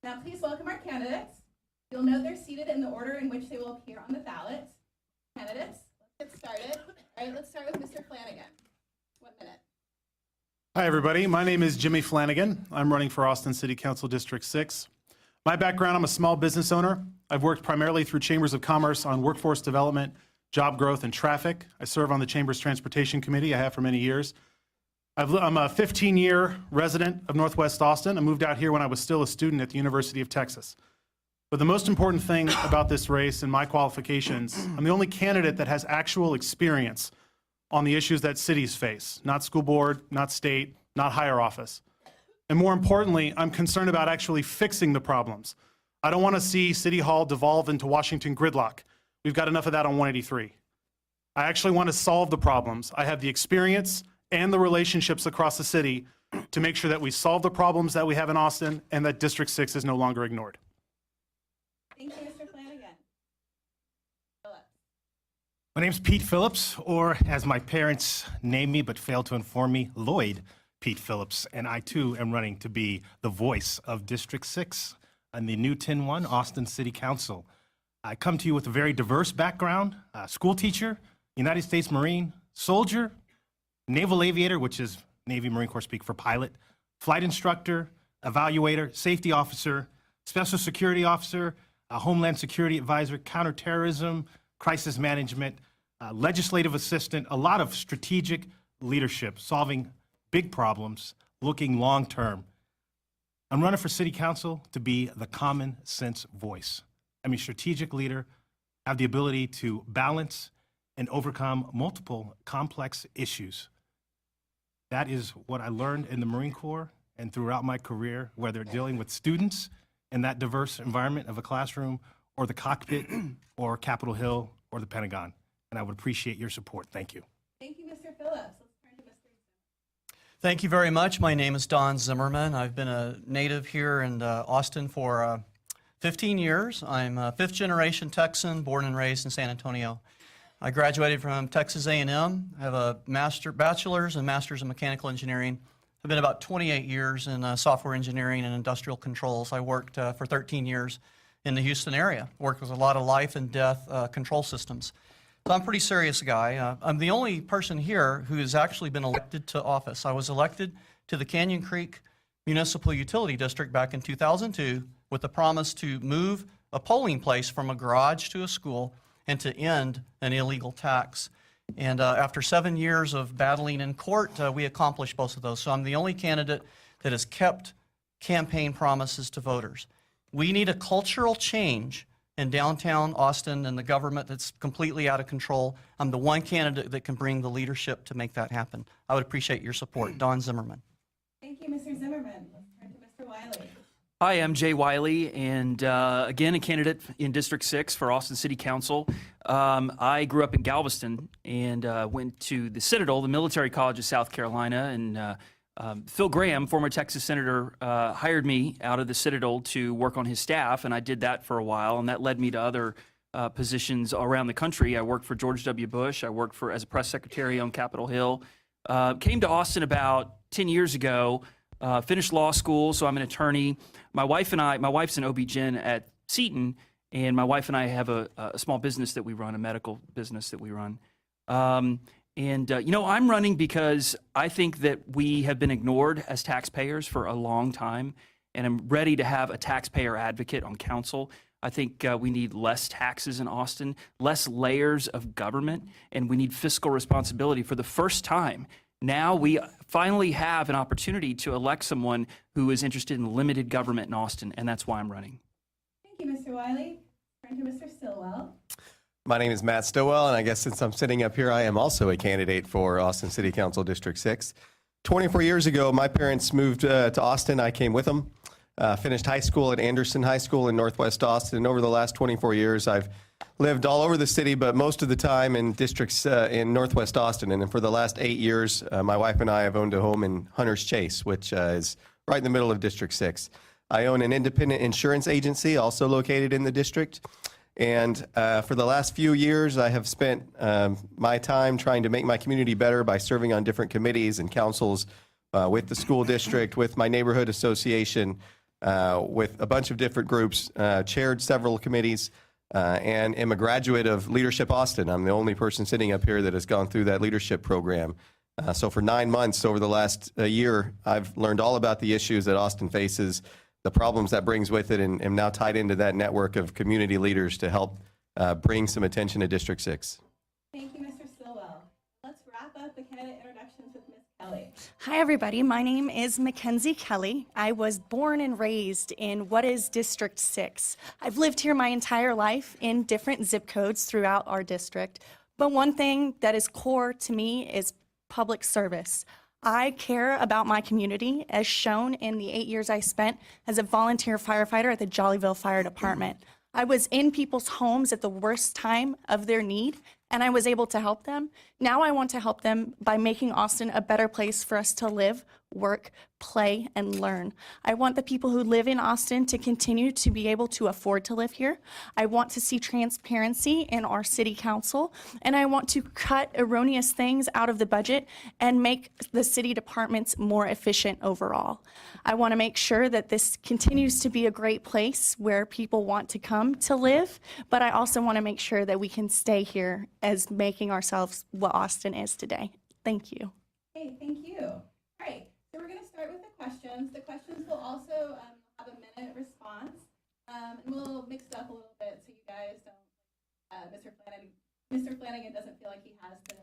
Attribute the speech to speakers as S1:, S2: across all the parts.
S1: Now please welcome our candidates. You'll note they're seated in the order in which they will appear on the ballot. Candidates, let's get started. All right, let's start with Mr. Flanagan. 1 minute.
S2: Hi, everybody. My name is Jimmy Flanagan. I'm running for Austin City Council District 6. My background, I'm a small business owner. I've worked primarily through chambers of commerce on workforce development, job growth, and traffic. I serve on the Chamber's Transportation Committee. I have for many years. I'm a 15-year resident of Northwest Austin. I moved out here when I was still a student at the University of Texas. But the most important thing about this race and my qualifications, I'm the only candidate that has actual experience on the issues that cities face, not school board, not state, not higher office. And more importantly, I'm concerned about actually fixing the problems. I don't want to see City Hall devolve into Washington gridlock. We've got enough of that on 183. I actually want to solve the problems. I have the experience and the relationships across the city to make sure that we solve the problems that we have in Austin and that District 6 is no longer ignored.
S1: Thank you, Mr. Flanagan. Phillips.
S3: My name's Pete Phillips, or as my parents named me but failed to inform me, Lloyd Pete Phillips, and I too am running to be the voice of District 6 on the new 10-1 Austin City Council. I come to you with a very diverse background, school teacher, United States Marine, soldier, naval aviator, which is Navy Marine Corps speak for pilot, flight instructor, evaluator, safety officer, special security officer, Homeland Security advisor, counterterrorism, crisis management, legislative assistant, a lot of strategic leadership, solving big problems, looking long-term. I'm running for city council to be the common sense voice. I'm a strategic leader, have the ability to balance and overcome multiple complex issues. That is what I learned in the Marine Corps and throughout my career, whether dealing with students in that diverse environment of a classroom, or the cockpit, or Capitol Hill, or the Pentagon. And I would appreciate your support. Thank you.
S1: Thank you, Mr. Phillips. Let's turn to Mr.
S4: Thank you very much. My name is Don Zimmerman. I've been a native here in Austin for 15 years. I'm a fifth-generation Texan, born and raised in San Antonio. I graduated from Texas A&M. I have a bachelor's and master's in mechanical engineering. I've been about 28 years in software engineering and industrial controls. I worked for 13 years in the Houston area. Worked with a lot of life and death control systems. So I'm a pretty serious guy. I'm the only person here who has actually been elected to office. I was elected to the Canyon Creek Municipal Utility District back in 2002 with the promise to move a polling place from a garage to a school and to end an illegal tax. And after 7 years of battling in court, we accomplished both of those. So I'm the only candidate that has kept campaign promises to voters. We need a cultural change in downtown Austin and the government that's completely out of control. I'm the one candidate that can bring the leadership to make that happen. I would appreciate your support. Don Zimmerman.
S1: Thank you, Mr. Zimmerman. Let's turn to Mr. Wiley.
S5: Hi, I'm Jay Wiley, and again, a candidate in District 6 for Austin City Council. I grew up in Galveston and went to the Citadel, the military college of South Carolina, and Phil Graham, former Texas Senator, hired me out of the Citadel to work on his staff, and I did that for a while, and that led me to other positions around the country. I worked for George W. Bush. I worked as a press secretary on Capitol Hill. Came to Austin about 10 years ago. Finished law school, so I'm an attorney. My wife's an OB-GYN at Seton, and my wife and I have a small business that we run, a medical business that we run. You know, I'm running because I think that we have been ignored as taxpayers for a long time, and I'm ready to have a taxpayer advocate on council. I think we need less taxes in Austin, less layers of government, and we need fiscal responsibility for the first time. Now we finally have an opportunity to elect someone who is interested in limited government in Austin, and that's why I'm running.
S1: Thank you, Mr. Wiley. Turn to Mr. Stillwell.
S6: My name is Matt Stillwell, and I guess since I'm sitting up here, I am also a candidate for Austin City Council District 6. 24 years ago, my parents moved to Austin. I came with them, finished high school at Anderson High School in Northwest Austin. Over the last 24 years, I've lived all over the city, but most of the time in districts in Northwest Austin. And for the last 8 years, my wife and I have owned a home in Hunter's Chase, which is right in the middle of District 6. I own an independent insurance agency also located in the district. And for the last few years, I have spent my time trying to make my community better by serving on different committees and councils with the school district, with my neighborhood association, with a bunch of different groups, chaired several committees, and am a graduate of Leadership Austin. I'm the only person sitting up here that has gone through that leadership program. So for 9 months over the last year, I've learned all about the issues that Austin faces, the problems that brings with it, and am now tied into that network of community leaders to help bring some attention to District 6.
S1: Thank you, Mr. Stillwell. Let's wrap up the candidate introductions with Ms. Kelly.
S7: Hi, everybody. My name is Mackenzie Kelly. I was born and raised in what is District 6. I've lived here my entire life in different zip codes throughout our district. But one thing that is core to me is public service. I care about my community, as shown in the 8 years I spent as a volunteer firefighter at the Jollyville Fire Department. I was in people's homes at the worst time of their need, and I was able to help them. Now I want to help them by making Austin a better place for us to live, work, play, and learn. I want the people who live in Austin to continue to be able to afford to live here. I want to see transparency in our city council, and I want to cut erroneous things out of the budget and make the city departments more efficient overall. I want to make sure that this continues to be a great place where people want to come to live, but I also want to make sure that we can stay here as making ourselves what Austin is today. Thank you.
S1: Okay, thank you. All right, so we're going to start with the questions. The questions will also have a minute response, and we'll mix it up a little bit so you guys don't, Mr. Flanagan doesn't feel like he has to.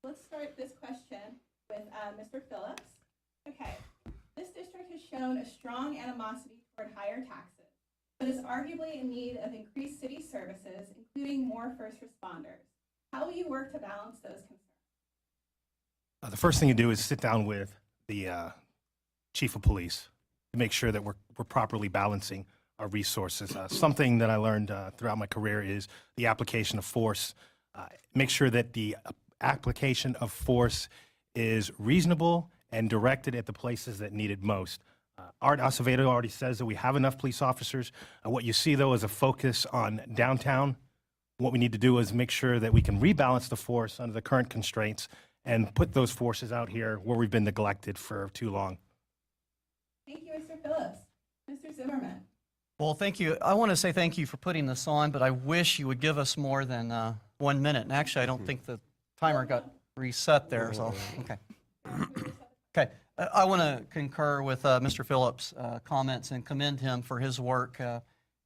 S1: Let's start this question with Mr. Phillips. Okay, this district has shown a strong animosity toward higher taxes, but is arguably in need of increased city services, including more first responders. How will you work to balance those concerns?
S3: The first thing you do is sit down with the chief of police to make sure that we're properly balancing our resources. Something that I learned throughout my career is the application of force. Make sure that the application of force is reasonable and directed at the places that need it most. Art Acevedo already says that we have enough police officers. What you see, though, is a focus on downtown. What we need to do is make sure that we can rebalance the force under the current constraints and put those forces out here where we've been neglected for too long.
S1: Thank you, Mr. Phillips. Mr. Zimmerman.
S4: Well, thank you. I want to say thank you for putting this on, but I wish you would give us more than 1 minute. And actually, I don't think the timer got reset there, so, okay. Okay, I want to concur with Mr. Phillips' comments and commend him for his work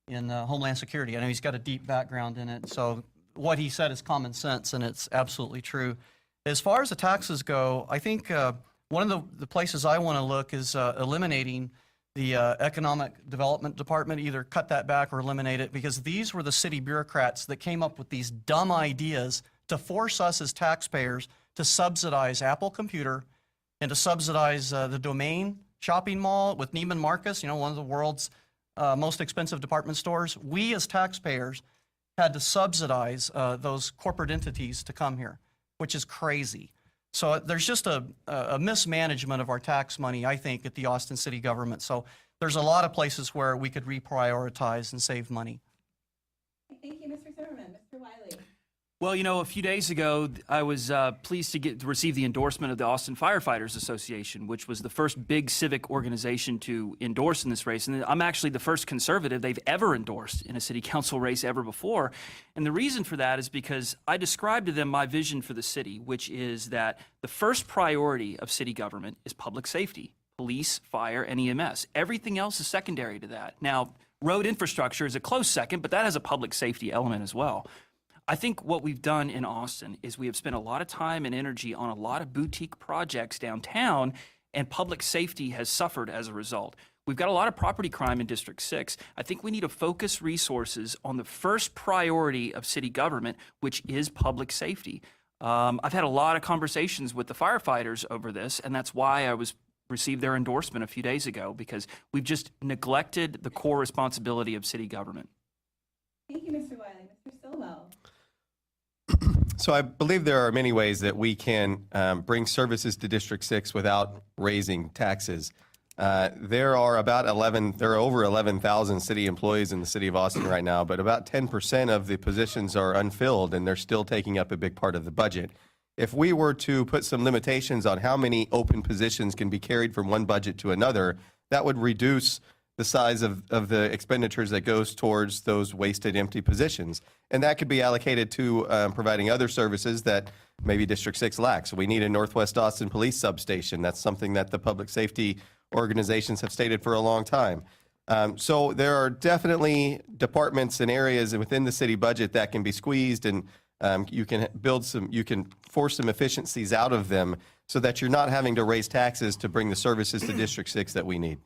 S4: in Homeland Security. I know he's got a deep background in it, so what he said is common sense, and it's absolutely true. As far as the taxes go, I think one of the places I want to look is eliminating the Economic Development Department, either cut that back or eliminate it, because these were the city bureaucrats that came up with these dumb ideas to force us as taxpayers to subsidize Apple Computer and to subsidize the Domain shopping mall with Neiman Marcus, one of the world's most expensive department stores. We as taxpayers had to subsidize those corporate entities to come here, which is crazy. So there's just a mismanagement of our tax money, I think, at the Austin City government. So there's a lot of places where we could reprioritize and save money.
S1: Thank you, Mr. Zimmerman. Mr. Wiley.
S5: Well, a few days ago, I was pleased to receive the endorsement of the Austin Firefighters Association, which was the first big civic organization to endorse in this race. And I'm actually the first conservative they've ever endorsed in a city council race ever before. And the reason for that is because I described to them my vision for the city, which is that the first priority of city government is public safety, police, fire, and EMS. Everything else is secondary to that. Now, road infrastructure is a close second, but that has a public safety element as well. I think what we've done in Austin is we have spent a lot of time and energy on a lot of boutique projects downtown, and public safety has suffered as a result. We've got a lot of property crime in District 6. I think we need to focus resources on the first priority of city government, which is public safety. I've had a lot of conversations with the firefighters over this, and that's why I received their endorsement a few days ago, because we've just neglected the core responsibility of city government.
S1: Thank you, Mr. Wiley. Mr. Stillwell.
S6: So I believe there are many ways that we can bring services to District 6 without raising taxes. There are over 11,000 city employees in the city of Austin right now, but about 10% of the positions are unfilled, and they're still taking up a big part of the budget. If we were to put some limitations on how many open positions can be carried from one budget to another, that would reduce the size of the expenditures that goes towards those wasted empty positions. And that could be allocated to providing other services that maybe District 6 lacks. We need a Northwest Austin police substation. That's something that the public safety organizations have stated for a long time. So there are definitely departments and areas within the city budget that can be squeezed, and you can force some efficiencies out of them so that you're not having to raise taxes to bring the services to District 6 that we need.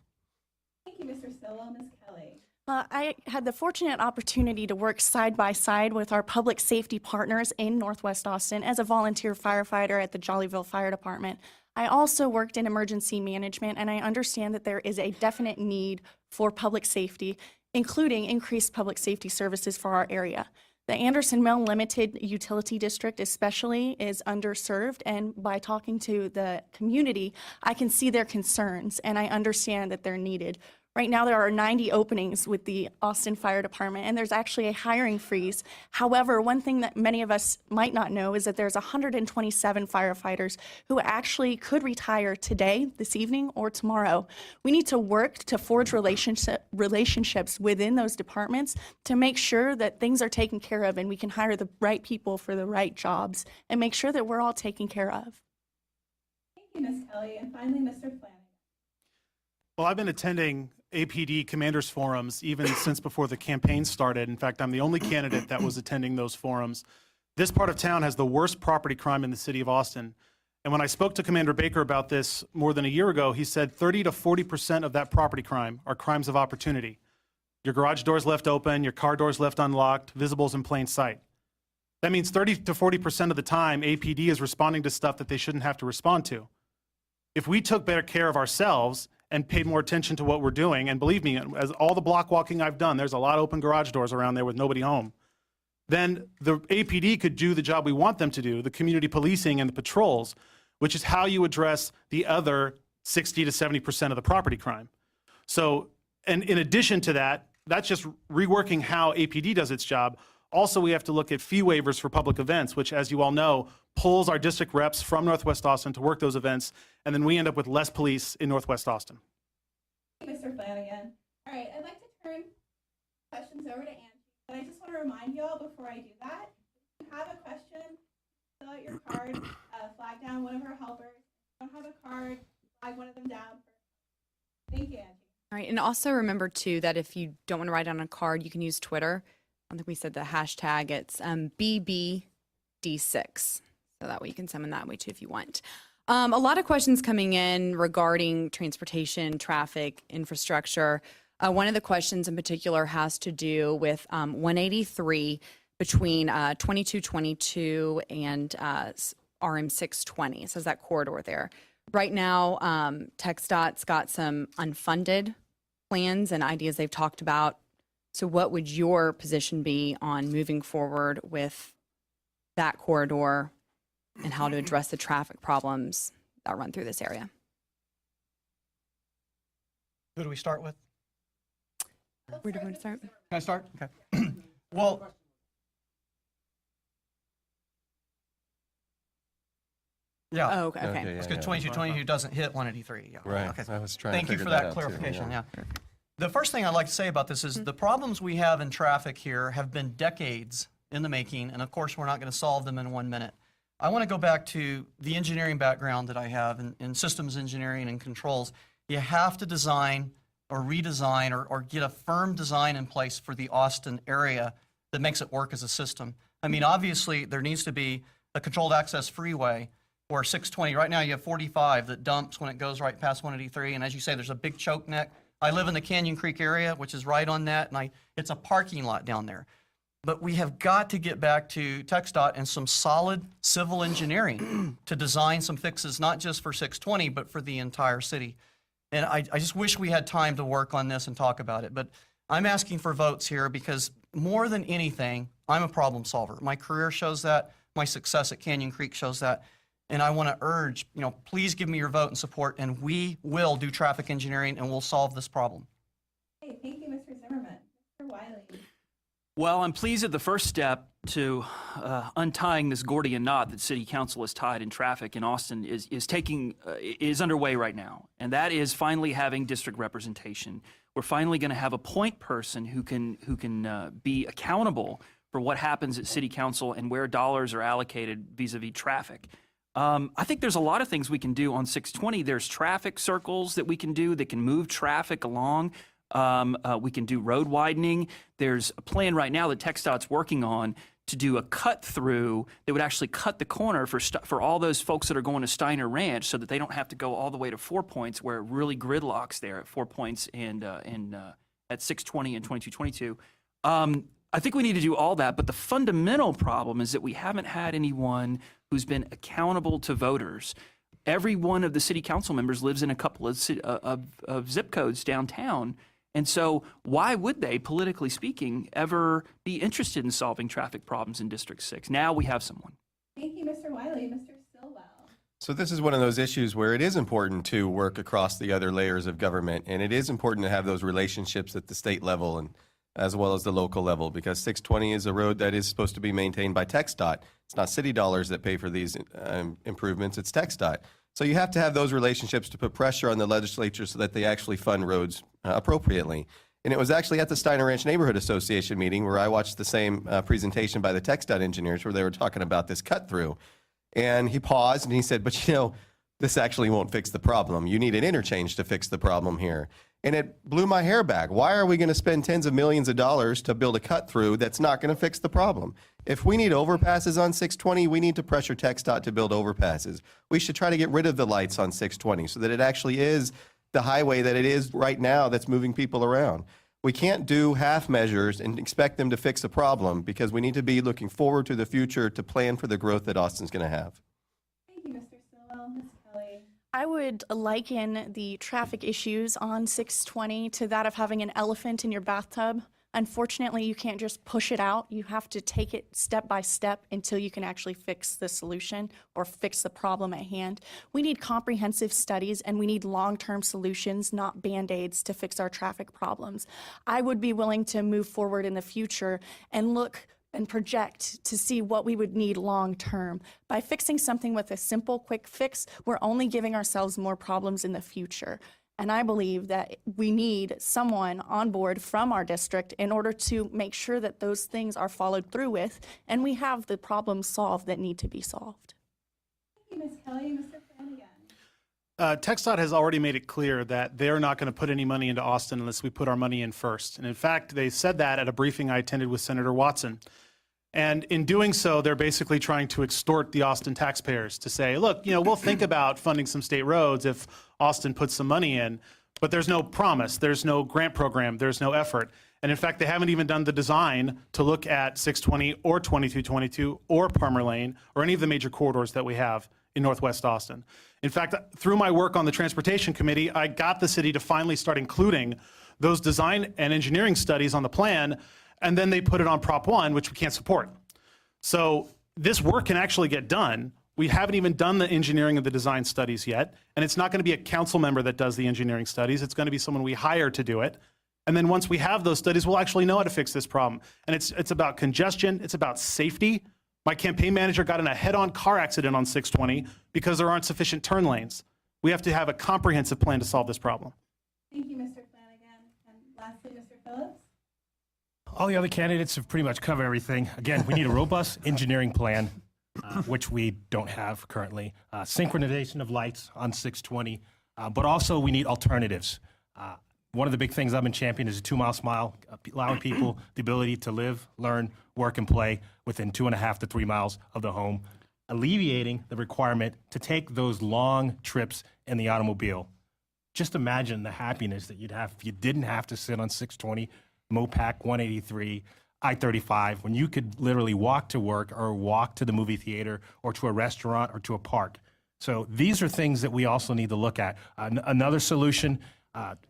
S1: Thank you, Mr. Stillwell. Ms. Kelly.
S7: I had the fortunate opportunity to work side by side with our public safety partners in Northwest Austin as a volunteer firefighter at the Jollyville Fire Department. I also worked in emergency management, and I understand that there is a definite need for public safety, including increased public safety services for our area. The Anderson Mill Limited Utility District especially is underserved, and by talking to the community, I can see their concerns, and I understand that they're needed. Right now, there are 90 openings with the Austin Fire Department, and there's actually a hiring freeze. However, one thing that many of us might not know is that there's 127 firefighters who actually could retire today, this evening, or tomorrow. We need to work to forge relationships within those departments to make sure that things are taken care of and we can hire the right people for the right jobs and make sure that we're all taken care of.
S1: Thank you, Ms. Kelly. And finally, Mr. Flanagan.
S2: Well, I've been attending APD commanders forums even since before the campaign started. In fact, I'm the only candidate that was attending those forums. This part of town has the worst property crime in the city of Austin. And when I spoke to Commander Baker about this more than a year ago, he said 30 to 40% of that property crime are crimes of opportunity. Your garage doors left open, your car doors left unlocked, visibles in plain sight. That means 30 to 40% of the time, APD is responding to stuff that they shouldn't have to respond to. If we took better care of ourselves and paid more attention to what we're doing, and believe me, as all the block walking I've done, there's a lot of open garage doors around there with nobody home, then the APD could do the job we want them to do, the community policing and the patrols, which is how you address the other 60 to 70% of the property crime. So, and in addition to that, that's just reworking how APD does its job. Also, we have to look at fee waivers for public events, which, as you all know, pulls our district reps from Northwest Austin to work those events, and then we end up with less police in Northwest Austin.
S1: Thank you, Mr. Flanagan. All right, I'd like to turn questions over to Angie, but I just want to remind you all before I do that, if you have a question, fill out your card, flag down one of our helpers. If you don't have a card, flag one of them down. Thank you, Angie.
S8: All right, and also remember too that if you don't want to write on a card, you can use Twitter. I think we said the hashtag, it's BBD6. So that way you can summon that way too if you want. A lot of questions coming in regarding transportation, traffic, infrastructure. One of the questions in particular has to do with 183 between 2222 and RM 620. So that corridor there. Right now, TxDOT's got some unfunded plans and ideas they've talked about. So what would your position be on moving forward with that corridor and how to address the traffic problems that run through this area?
S4: Who do we start with?
S8: Where do we want to start?
S4: Can I start? Okay. Well, yeah.
S8: Oh, okay.
S6: Okay,
S8: Okay.
S6: yeah,
S4: It's good.
S6: yeah.
S4: 2220 doesn't hit 183. Yeah.
S6: Right.
S4: Okay.
S6: I was trying
S4: Thank
S6: to
S4: you
S6: figure
S4: for
S6: that
S4: that
S6: out, too.
S4: clarification.
S6: Yeah.
S4: Yeah. The first thing I'd like to say about this is the problems we have in traffic here have been decades in the making, and of course, we're not going to solve them in 1 minute. I want to go back to the engineering background that I have in systems engineering and controls. You have to design or redesign or get a firm design in place for the Austin area that makes it work as a system. I mean, obviously, there needs to be a controlled access freeway or 620. Right now, you have 45 that dumps when it goes right past 183, and as you say, there's a big choke neck. I live in the Canyon Creek area, which is right on that, and it's a parking lot down there. But we have got to get back to TxDOT and some solid civil engineering to design some fixes, not just for 620, but for the entire city. And I just wish we had time to work on this and talk about it. But I'm asking for votes here because more than anything, I'm a problem solver. My career shows that. My success at Canyon Creek shows that. And I want to urge, please give me your vote and support, and we will do traffic engineering and we'll solve this problem.
S1: Hey, thank you, Mr. Zimmerman. Mr. Wiley.
S5: Well, I'm pleased that the first step to untying this Gordian knot that City Council has tied in traffic in Austin is underway right now, and that is finally having district representation. We're finally going to have a point person who can be accountable for what happens at City Council and where dollars are allocated vis-a-vis traffic. I think there's a lot of things we can do on 620. There's traffic circles that we can do that can move traffic along. We can do road widening. There's a plan right now that TxDOT's working on to do a cut through that would actually cut the corner for all those folks that are going to Steiner Ranch, so that they don't have to go all the way to 4 Points, where it really gridlocks there at 4 Points and at 620 and 2222. I think we need to do all that, but the fundamental problem is that we haven't had anyone who's been accountable to voters. Every one of the city council members lives in a couple of zip codes downtown. And so why would they, politically speaking, ever be interested in solving traffic problems in District 6? Now we have someone.
S1: Thank you, Mr. Wiley. Mr. Stillwell.
S6: So this is one of those issues where it is important to work across the other layers of government, and it is important to have those relationships at the state level and as well as the local level, because 620 is a road that is supposed to be maintained by TxDOT. It's not city dollars that pay for these improvements, it's TxDOT. So you have to have those relationships to put pressure on the legislature so that they actually fund roads appropriately. And it was actually at the Steiner Ranch Neighborhood Association meeting where I watched the same presentation by the TxDOT engineers where they were talking about this cut through. And he paused and he said, but you know, this actually won't fix the problem. You need an interchange to fix the problem here. And it blew my hair back. Why are we going to spend tens of millions of dollars to build a cut through that's not going to fix the problem? If we need overpasses on 620, we need to pressure TxDOT to build overpasses. We should try to get rid of the lights on 620 so that it actually is the highway that it is right now that's moving people around. We can't do half measures and expect them to fix a problem, because we need to be looking forward to the future to plan for the growth that Austin's going to have.
S1: Thank you, Mr. Stillwell. Ms. Kelly.
S7: I would liken the traffic issues on 620 to that of having an elephant in your bathtub. Unfortunately, you can't just push it out. You have to take it step by step until you can actually fix the solution or fix the problem at hand. We need comprehensive studies and we need long-term solutions, not Band-Aids, to fix our traffic problems. I would be willing to move forward in the future and look and project to see what we would need long term. By fixing something with a simple, quick fix, we're only giving ourselves more problems in the future. And I believe that we need someone on board from our district in order to make sure that those things are followed through with and we have the problems solved that need to be solved.
S1: Thank you, Ms. Kelly. Mr. Flanagan.
S2: TxDOT has already made it clear that they're not going to put any money into Austin unless we put our money in first. And in fact, they said that at a briefing I attended with Senator Watson. And in doing so, they're basically trying to extort the Austin taxpayers to say, look, you know, we'll think about funding some state roads if Austin puts some money in, but there's no promise, there's no grant program, there's no effort. And in fact, they haven't even done the design to look at 620 or 2222 or Palmer Lane or any of the major corridors that we have in Northwest Austin. In fact, through my work on the Transportation Committee, I got the city to finally start including those design and engineering studies on the plan, and then they put it on Prop 1, which we can't support. So this work can actually get done. We haven't even done the engineering and the design studies yet, and it's not going to be a council member that does the engineering studies. It's going to be someone we hire to do it. And then once we have those studies, we'll actually know how to fix this problem. And it's about congestion. It's about safety. My campaign manager got in a head-on car accident on 620 because there aren't sufficient turn lanes. We have to have a comprehensive plan to solve this problem.
S1: Thank you, Mr. Flanagan. And lastly, Mr. Phillips.
S3: All the other candidates have pretty much covered everything. Again, we need a robust engineering plan, which we don't have currently. Synchronization of lights on 620, but also we need alternatives. One of the big things I've been championing is a 2 mile smile, allowing people the ability to live, learn, work, and play within 2.5 to 3 miles of the home, alleviating the requirement to take those long trips in the automobile. Just imagine the happiness that you'd have if you didn't have to sit on 620, Mopac 183, I-35, when you could literally walk to work or walk to the movie theater or to a restaurant or to a park. So these are things that we also need to look at. Another solution,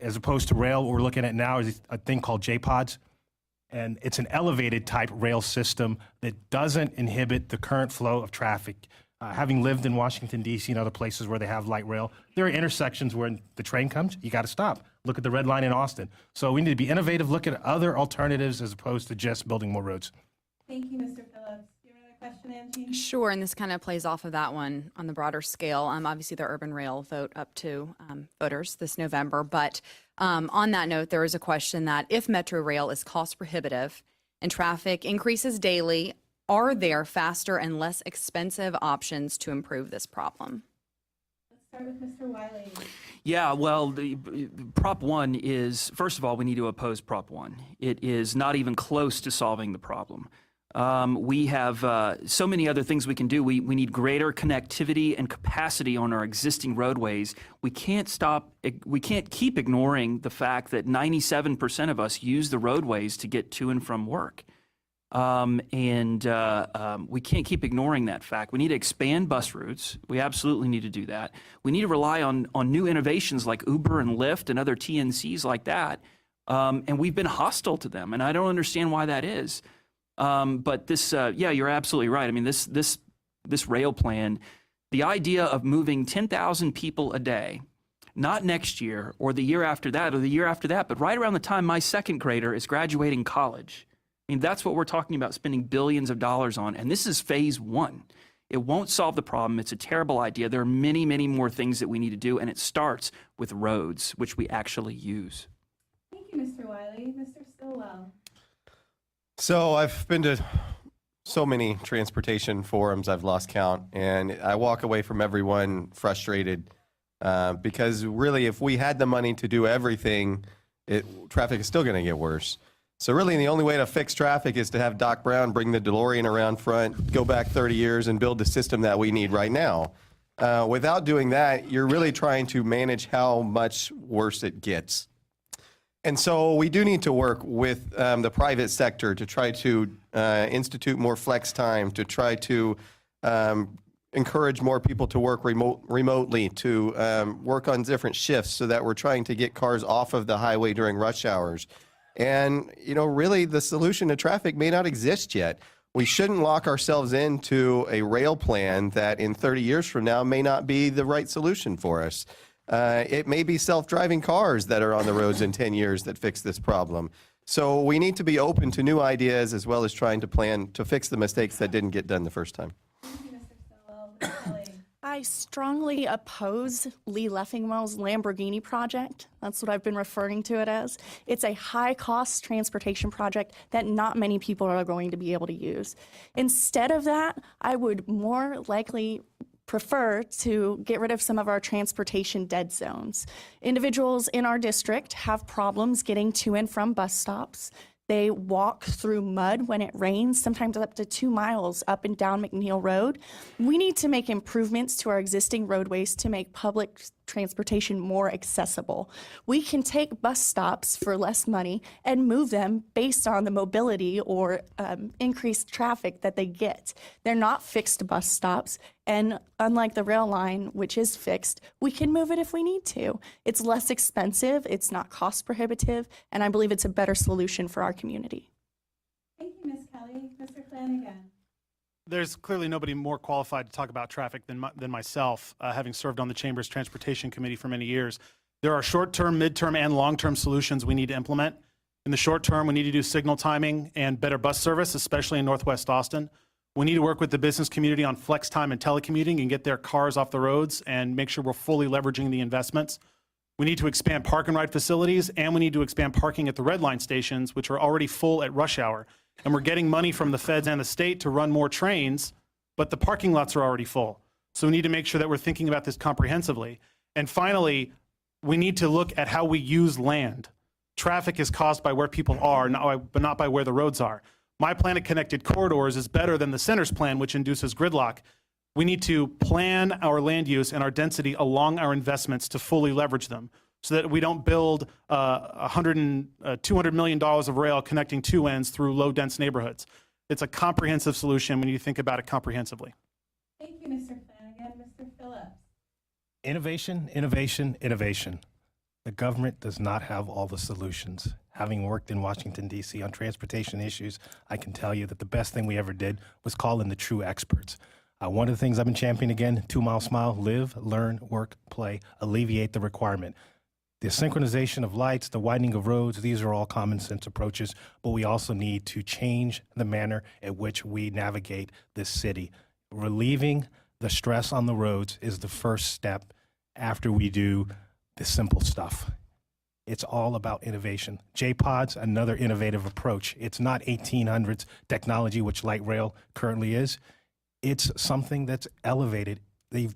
S3: as opposed to rail, what we're looking at now is a thing called J-Pods. And it's an elevated type rail system that doesn't inhibit the current flow of traffic Having lived in Washington, D.C. and other places where they have light rail, there are intersections where the train comes, you got to stop. Look at the red line in Austin. So we need to be innovative, look at other alternatives as opposed to just building more roads.
S1: Thank you, Mr. Phillips. Do you have another question, Angie?
S8: Sure, and this kind of plays off of that one on the broader scale. Obviously, the urban rail vote up to voters this November. But on that note, there is a question that if Metro Rail is cost prohibitive and traffic increases daily, are there faster and less expensive options to improve this problem?
S1: Let's start with Mr. Wiley.
S5: Yeah, well, the Prop 1 is, first of all, we need to oppose Prop 1. It is not even close to solving the problem. We have so many other things we can do. We need greater connectivity and capacity on our existing roadways. We can't keep ignoring the fact that 97% of us use the roadways to get to and from work. We can't keep ignoring that fact. We need to expand bus routes. We absolutely need to do that. We need to rely on new innovations like Uber and Lyft and other TNCs like that. And we've been hostile to them, and I don't understand why that is. But this, yeah, you're absolutely right. I mean, this rail plan, the idea of moving 10,000 people a day, not next year or the year after that or the year after that, but right around the time my second grader is graduating college. I mean, that's what we're talking about spending billions of dollars on. And this is phase 1. It won't solve the problem. It's a terrible idea. There are many, many more things that we need to do. And it starts with roads, which we actually use.
S1: Thank you, Mr. Wiley. Mr. Stillwell.
S6: So I've been to so many transportation forums, I've lost count, and I walk away from everyone frustrated because really if we had the money to do everything, traffic is still going to get worse. So really the only way to fix traffic is to have Doc Brown bring the DeLorean around front, go back 30 years and build the system that we need right now. Without doing that, you're really trying to manage how much worse it gets. And so we do need to work with the private sector to try to institute more flex time, to try to encourage more people to work remotely, to work on different shifts so that we're trying to get cars off of the highway during rush hours. And, you know, really the solution to traffic may not exist yet. We shouldn't lock ourselves into a rail plan that in 30 years from now may not be the right solution for us. It may be self-driving cars that are on the roads in 10 years that fix this problem. So we need to be open to new ideas as well as trying to plan to fix the mistakes that didn't get done the first time.
S1: Thank you, Mr. Stillwell. Ms. Kelly.
S7: I strongly oppose Lee Leffingwell's Lamborghini project. That's what I've been referring to it as. It's a high-cost transportation project that not many people are going to be able to use. Instead of that, I would more likely prefer to get rid of some of our transportation dead zones. Individuals in our district have problems getting to and from bus stops. They walk through mud when it rains, sometimes up to 2 miles up and down McNeil Road. We need to make improvements to our existing roadways to make public transportation more accessible. We can take bus stops for less money and move them based on the mobility or increased traffic that they get. They're not fixed bus stops, and unlike the rail line, which is fixed, we can move it if we need to. It's less expensive, it's not cost prohibitive, and I believe it's a better solution for our community.
S1: Thank you, Ms. Kelly. Mr. Flanagan.
S2: There's clearly nobody more qualified to talk about traffic than myself, having served on the Chamber's Transportation Committee for many years. There are short-term, mid-term, and long-term solutions we need to implement. In the short term, we need to do signal timing and better bus service, especially in Northwest Austin. We need to work with the business community on flex time and telecommuting and get their cars off the roads and make sure we're fully leveraging the investments. We need to expand park and ride facilities, and we need to expand parking at the red line stations, which are already full at rush hour. And we're getting money from the feds and the state to run more trains, but the parking lots are already full. So we need to make sure that we're thinking about this comprehensively. And finally, we need to look at how we use land. Traffic is caused by where people are, but not by where the roads are. My plan of connected corridors is better than the center's plan, which induces gridlock. We need to plan our land use and our density along our investments to fully leverage them, so that we don't build $200 million of rail connecting two ends through low-dense neighborhoods. It's a comprehensive solution when you think about it comprehensively.
S1: Thank you, Mr. Flanagan. Mr. Phillips.
S3: Innovation, innovation, innovation. The government does not have all the solutions. Having worked in Washington, D.C. on transportation issues, I can tell you that the best thing we ever did was call in the true experts. One of the things I've been championing again, 2 Mile Smile, live, learn, work, play, alleviate the requirement. The synchronization of lights, the widening of roads, these are all common sense approaches, but we also need to change the manner at which we navigate this city. Relieving the stress on the roads is the first step after we do the simple stuff. It's all about innovation. J-Pod's another innovative approach. It's not 1800s technology, which light rail currently is. It's something that's elevated. They've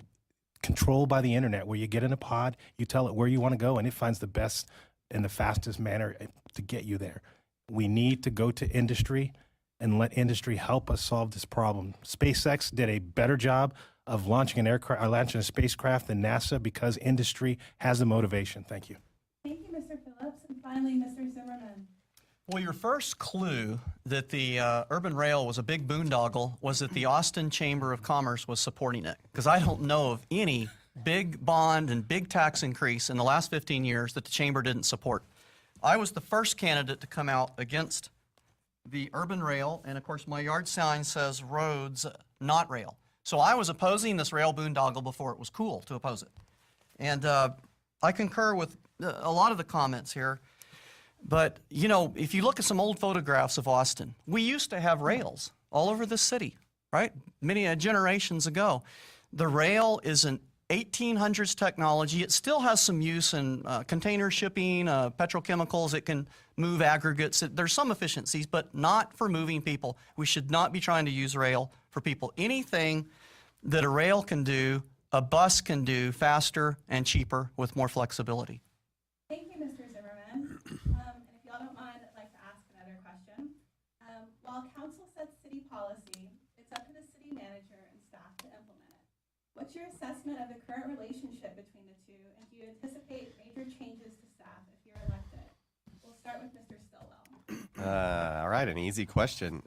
S3: controlled by the internet, where you get in a pod, you tell it where you want to go, and it finds the best and the fastest manner to get you there. We need to go to industry and let industry help us solve this problem. SpaceX did a better job of launching launching a spacecraft than NASA because industry has the motivation. Thank you.
S1: Thank you, Mr. Phillips. And finally, Mr. Zimmerman.
S4: Well, your first clue that the urban rail was a big boondoggle was that the Austin Chamber of Commerce was supporting it. Because I don't know of any big bond and big tax increase in the last 15 years that the chamber didn't support. I was the first candidate to come out against the urban rail, and of course my yard sign says roads, not rail. So I was opposing this rail boondoggle before it was cool to oppose it. And I concur with a lot of the comments here. But, you know, if you look at some old photographs of Austin, we used to have rails all over the city, right? Many generations ago. The rail is an 1800s technology. It still has some use in container shipping, petrochemicals. It can move aggregates. There's some efficiencies, but not for moving people. We should not be trying to use rail for people. Anything that a rail can do, a bus can do faster and cheaper with more flexibility.
S1: Thank you, Mr. Zimmerman. And if y'all don't mind, I'd like to ask another question. While council sets city policy, it's up to the city manager and staff to implement it. What's your assessment of the current relationship between the two, and do you anticipate major changes to staff if you're elected? We'll start with Mr. Stillwell.
S6: All right, an easy question.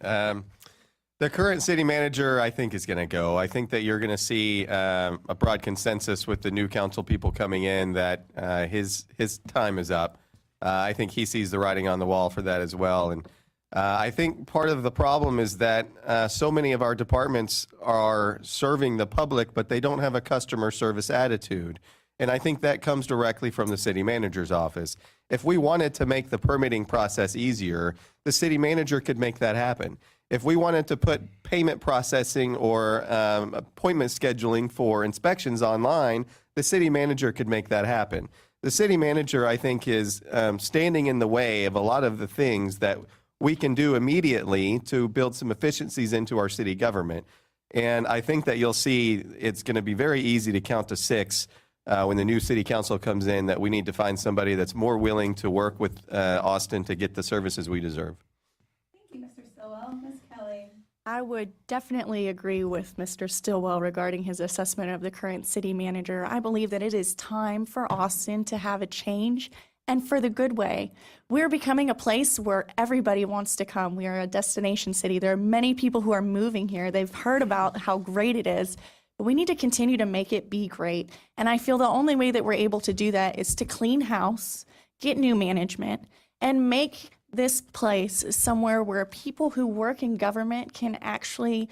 S6: The current city manager, I think, is going to go. I think that you're going to see a broad consensus with the new council people coming in that his time is up. I think he sees the writing on the wall for that as well. And I think part of the problem is that so many of our departments are serving the public, but they don't have a customer service attitude. And I think that comes directly from the city manager's office. If we wanted to make the permitting process easier, the city manager could make that happen. If we wanted to put payment processing or appointment scheduling for inspections online, the city manager could make that happen. The city manager, I think, is standing in the way of a lot of the things that we can do immediately to build some efficiencies into our city government. And I think that you'll see it's going to be very easy to count to 6 when the new city council comes in, that we need to find somebody that's more willing to work with Austin to get the services we deserve.
S1: Thank you, Mr. Stillwell. Ms. Kelly.
S7: I would definitely agree with Mr. Stillwell regarding his assessment of the current city manager. I believe that it is time for Austin to have a change, and for the good way. We're becoming a place where everybody wants to come. We are a destination city. There are many people who are moving here. They've heard about how great it is, but we need to continue to make it be great. And I feel the only way that we're able to do that is to clean house, get new management, and make this place somewhere where people who work in government can actually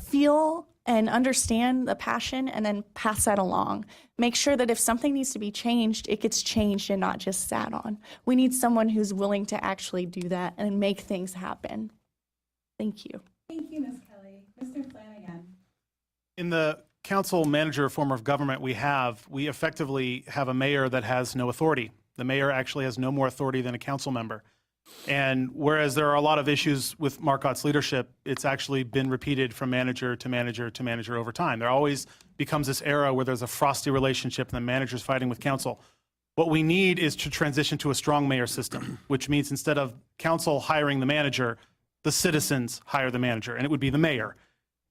S7: feel and understand the passion and then pass that along. Make sure that if something needs to be changed, it gets changed and not just sat on. We need someone who's willing to actually do that and make things happen. Thank you.
S1: Thank you, Ms. Kelly. Mr. Flanagan.
S2: In the council manager form of government we effectively have a mayor that has no authority. The mayor actually has no more authority than a council member. And whereas there are a lot of issues with Marcotte's leadership, it's actually been repeated from manager to manager to manager over time. There always becomes this era where there's a frosty relationship and the manager's fighting with council. What we need is to transition to a strong mayor system, which means instead of council hiring the manager, the citizens hire the manager, and it would be the mayor.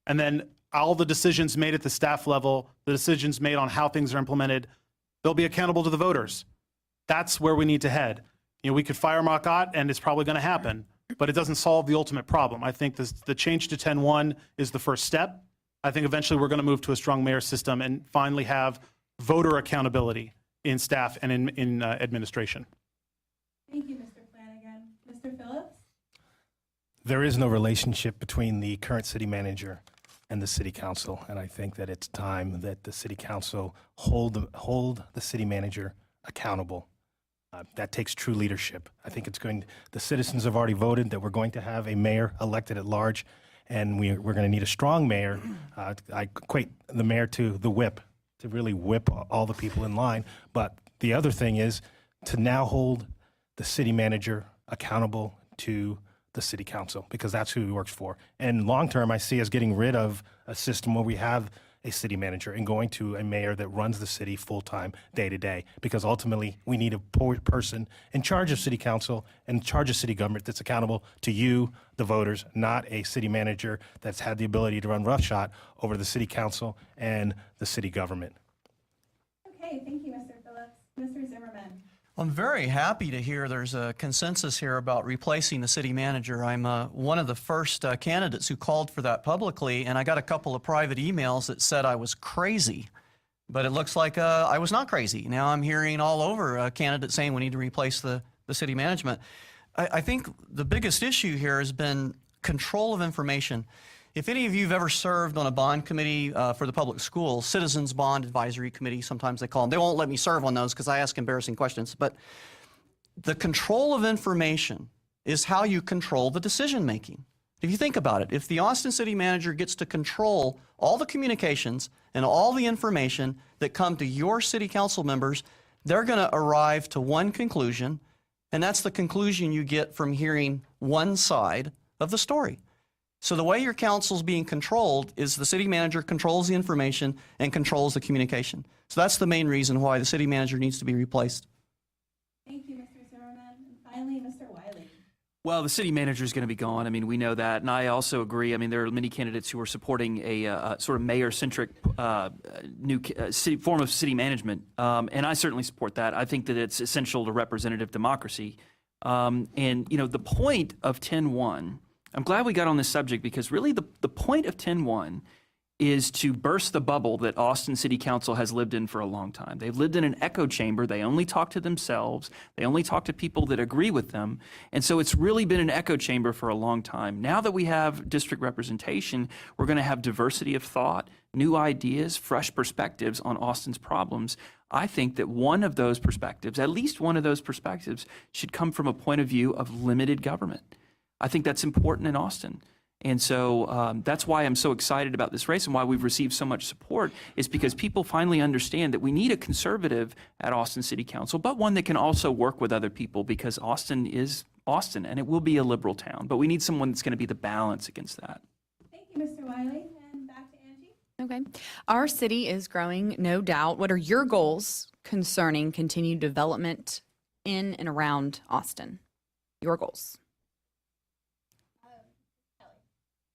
S2: And then all the decisions made at the staff level, the decisions made on how things are implemented, they'll be accountable to the voters. That's where we need to head. You know, we could fire Marcotte, and it's probably going to happen, but it doesn't solve the ultimate problem. I think the change to 10-1 is the first step. I think eventually we're going to move to a strong mayor system and finally have voter accountability in staff and in administration.
S1: Thank you, Mr. Flanagan. Mr. Phillips?
S3: There is no relationship between the current city manager and the city council. And I think that it's time that the city council hold the city manager accountable. That takes true leadership. I think the citizens have already voted that we're going to have a mayor elected at large, and we're going to need a strong mayor. I equate the mayor to the whip, to really whip all the people in line. But the other thing is to now hold the city manager accountable to the city council, because that's who he works for. And long term, I see us getting rid of a system where we have a city manager and going to a mayor that runs the city full-time, day to day, because ultimately we need a person in charge of city council and in charge of city government that's accountable to you, the voters, not a city manager that's had the ability to run roughshod over the city council and the city government.
S1: Okay, thank you, Mr. Phillips. Mr. Zimmerman.
S4: I'm very happy to hear there's a consensus here about replacing the city manager. I'm one of the first candidates who called for that publicly, and I got a couple of private emails that said I was crazy. But it looks like I was not crazy. Now I'm hearing all over candidates saying we need to replace the city management. I think the biggest issue here has been control of information. If any of you have ever served on a bond committee for the public schools, Citizens Bond Advisory Committee, sometimes they call them. They won't let me serve on those because I ask embarrassing questions. But the control of information is how you control the decision making. If you think about it, if the Austin City Manager gets to control all the communications and all the information that come to your city council members, they're going to arrive to one conclusion, and that's the conclusion you get from hearing one side of the story. So the way your council's being controlled is the city manager controls the information and controls the communication. So that's the main reason why the city manager needs to be replaced.
S1: Thank you, Mr. Zimmerman. And finally, Mr. Wiley.
S5: Well, the city manager is going to be gone. I mean, we know that. And I also agree. I mean, there are many candidates who are supporting a sort of mayor-centric new form of city management. And I certainly support that. I think that it's essential to representative democracy. And, you know, the point of 10-1, I'm glad we got on this subject because really the point of 10-1 is to burst the bubble that Austin City Council has lived in for a long time. They've lived in an echo chamber. They only talk to themselves. They only talk to people that agree with them. And so it's really been an echo chamber for a long time. Now that we have district representation, we're going to have diversity of thought, new ideas, fresh perspectives on Austin's problems. I think that one of those perspectives, at least one of those perspectives, should come from a point of view of limited government. I think that's important in Austin. And so that's why I'm so excited about this race and why we've received so much support is because people finally understand that we need a conservative at Austin City Council, but one that can also work with other people because Austin is Austin and it will be a liberal town. But we need someone that's going to be the balance against that.
S1: Thank you, Mr. Wiley. And back to Angie.
S8: Okay. Our city is growing, no doubt. What are your goals concerning continued development in and around Austin? Your goals.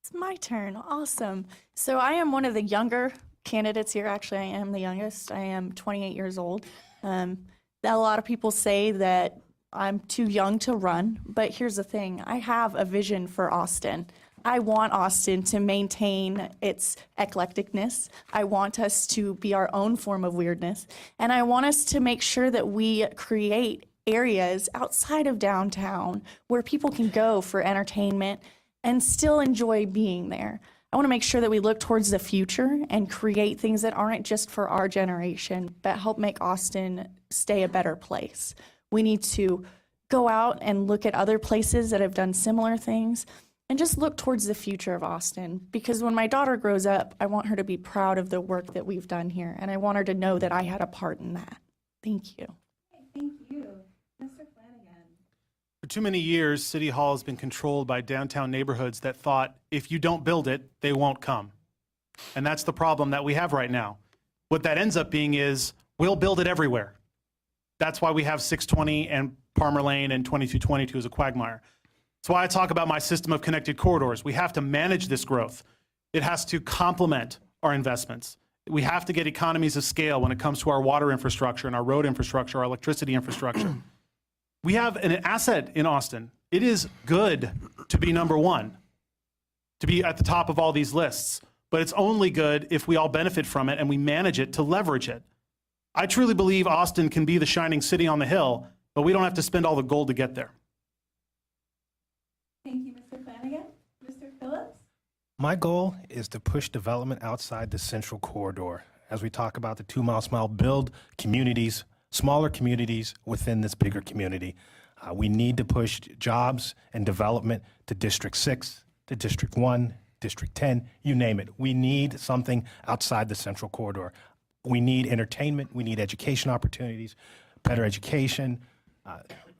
S7: It's my turn. Awesome. So I am one of the younger candidates here. Actually, I am the youngest. I am 28 years old. A lot of people say that I'm too young to run, but here's the thing. I have a vision for Austin. I want Austin to maintain its eclecticness. I want us to be our own form of weirdness. And I want us to make sure that we create areas outside of downtown where people can go for entertainment and still enjoy being there. I want to make sure that we look towards the future and create things that aren't just for our generation, but help make Austin stay a better place. We need to go out and look at other places that have done similar things and just look towards the future of Austin. Because when my daughter grows up, I want her to be proud of the work that we've done here, and I want her to know that I had a part in that. Thank you.
S1: Okay, thank you. Mr. Flanagan.
S2: For too many years, City Hall has been controlled by downtown neighborhoods that thought if you don't build it, they won't come. And that's the problem that we have right now. What that ends up being is we'll build it everywhere. That's why we have 620 and Palmer Lane and 2222 as a quagmire. That's why I talk about my system of connected corridors. We have to manage this growth. It has to complement our investments. We have to get economies of scale when it comes to our water infrastructure and our road infrastructure, our electricity infrastructure. We have an asset in Austin. It is good to be number one, to be at the top of all these lists, but it's only good if we all benefit from it and we manage it to leverage it. I truly believe Austin can be the shining city on the hill, but we don't have to spend all the gold to get there.
S1: Thank you, Mr. Flanagan. Mr. Phillips.
S3: My goal is to push development outside the central corridor. As we talk about the 2 mile smile, build communities, smaller communities within this bigger community. We need to push jobs and development to District 6, to District 1, District 10, you name it. We need something outside the central corridor. We need entertainment, we need education opportunities, better education.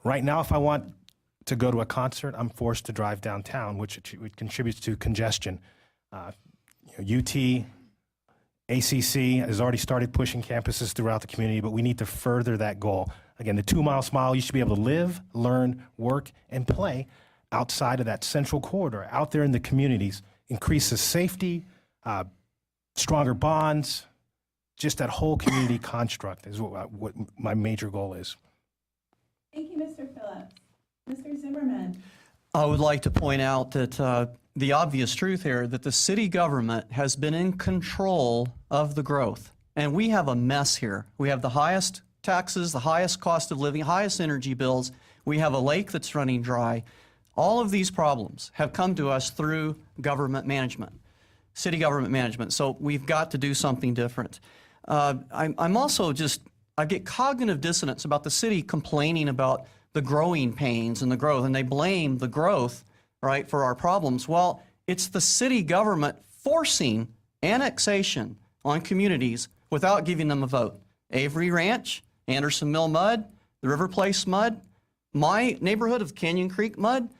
S3: Right now, if I want to go to a concert, I'm forced to drive downtown, which contributes to congestion. UT, ACC has already started pushing campuses throughout the community, but we need to further that goal. Again, the 2 mile smile, you should be able to live, learn, work, and play outside of that central corridor, out there in the communities, increases safety, stronger bonds, just that whole community construct is what my major goal is.
S1: Thank you, Mr. Phillips. Mr. Zimmerman.
S4: I would like to point out that the obvious truth here, that the city government has been in control of the growth. And we have a mess here. We have the highest taxes, the highest cost of living, highest energy bills. We have a lake that's running dry. All of these problems have come to us through government management, city government management. So we've got to do something different. I'm also I get cognitive dissonance about the city complaining about the growing pains and the growth, and they blame the growth, right, for our problems. Well, it's the city government forcing annexation on communities without giving them a vote. Avery Ranch, Anderson Mill Mud, the River Place Mud, my neighborhood of Canyon Creek Mud,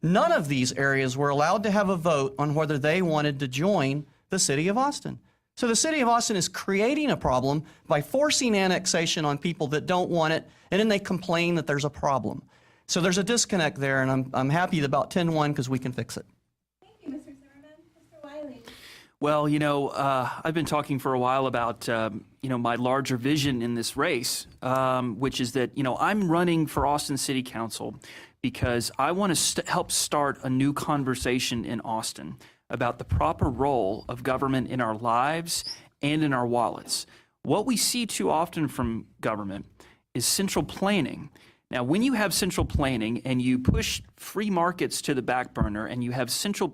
S4: none of these areas were allowed to have a vote on whether they wanted to join the city of Austin. So the city of Austin is creating a problem by forcing annexation on people that don't want it, and then they complain that there's a problem. So there's a disconnect there, and I'm happy about 10-1 because we can fix it.
S1: Thank you, Mr. Zimmerman. Mr. Wiley.
S5: Well, I've been talking for a while about, my larger vision in this race, which is that, I'm running for Austin City Council because I want to help start a new conversation in Austin about the proper role of government in our lives and in our wallets. What we see too often from government is central planning. Now, when you have central planning and you push free markets to the back burner and you have central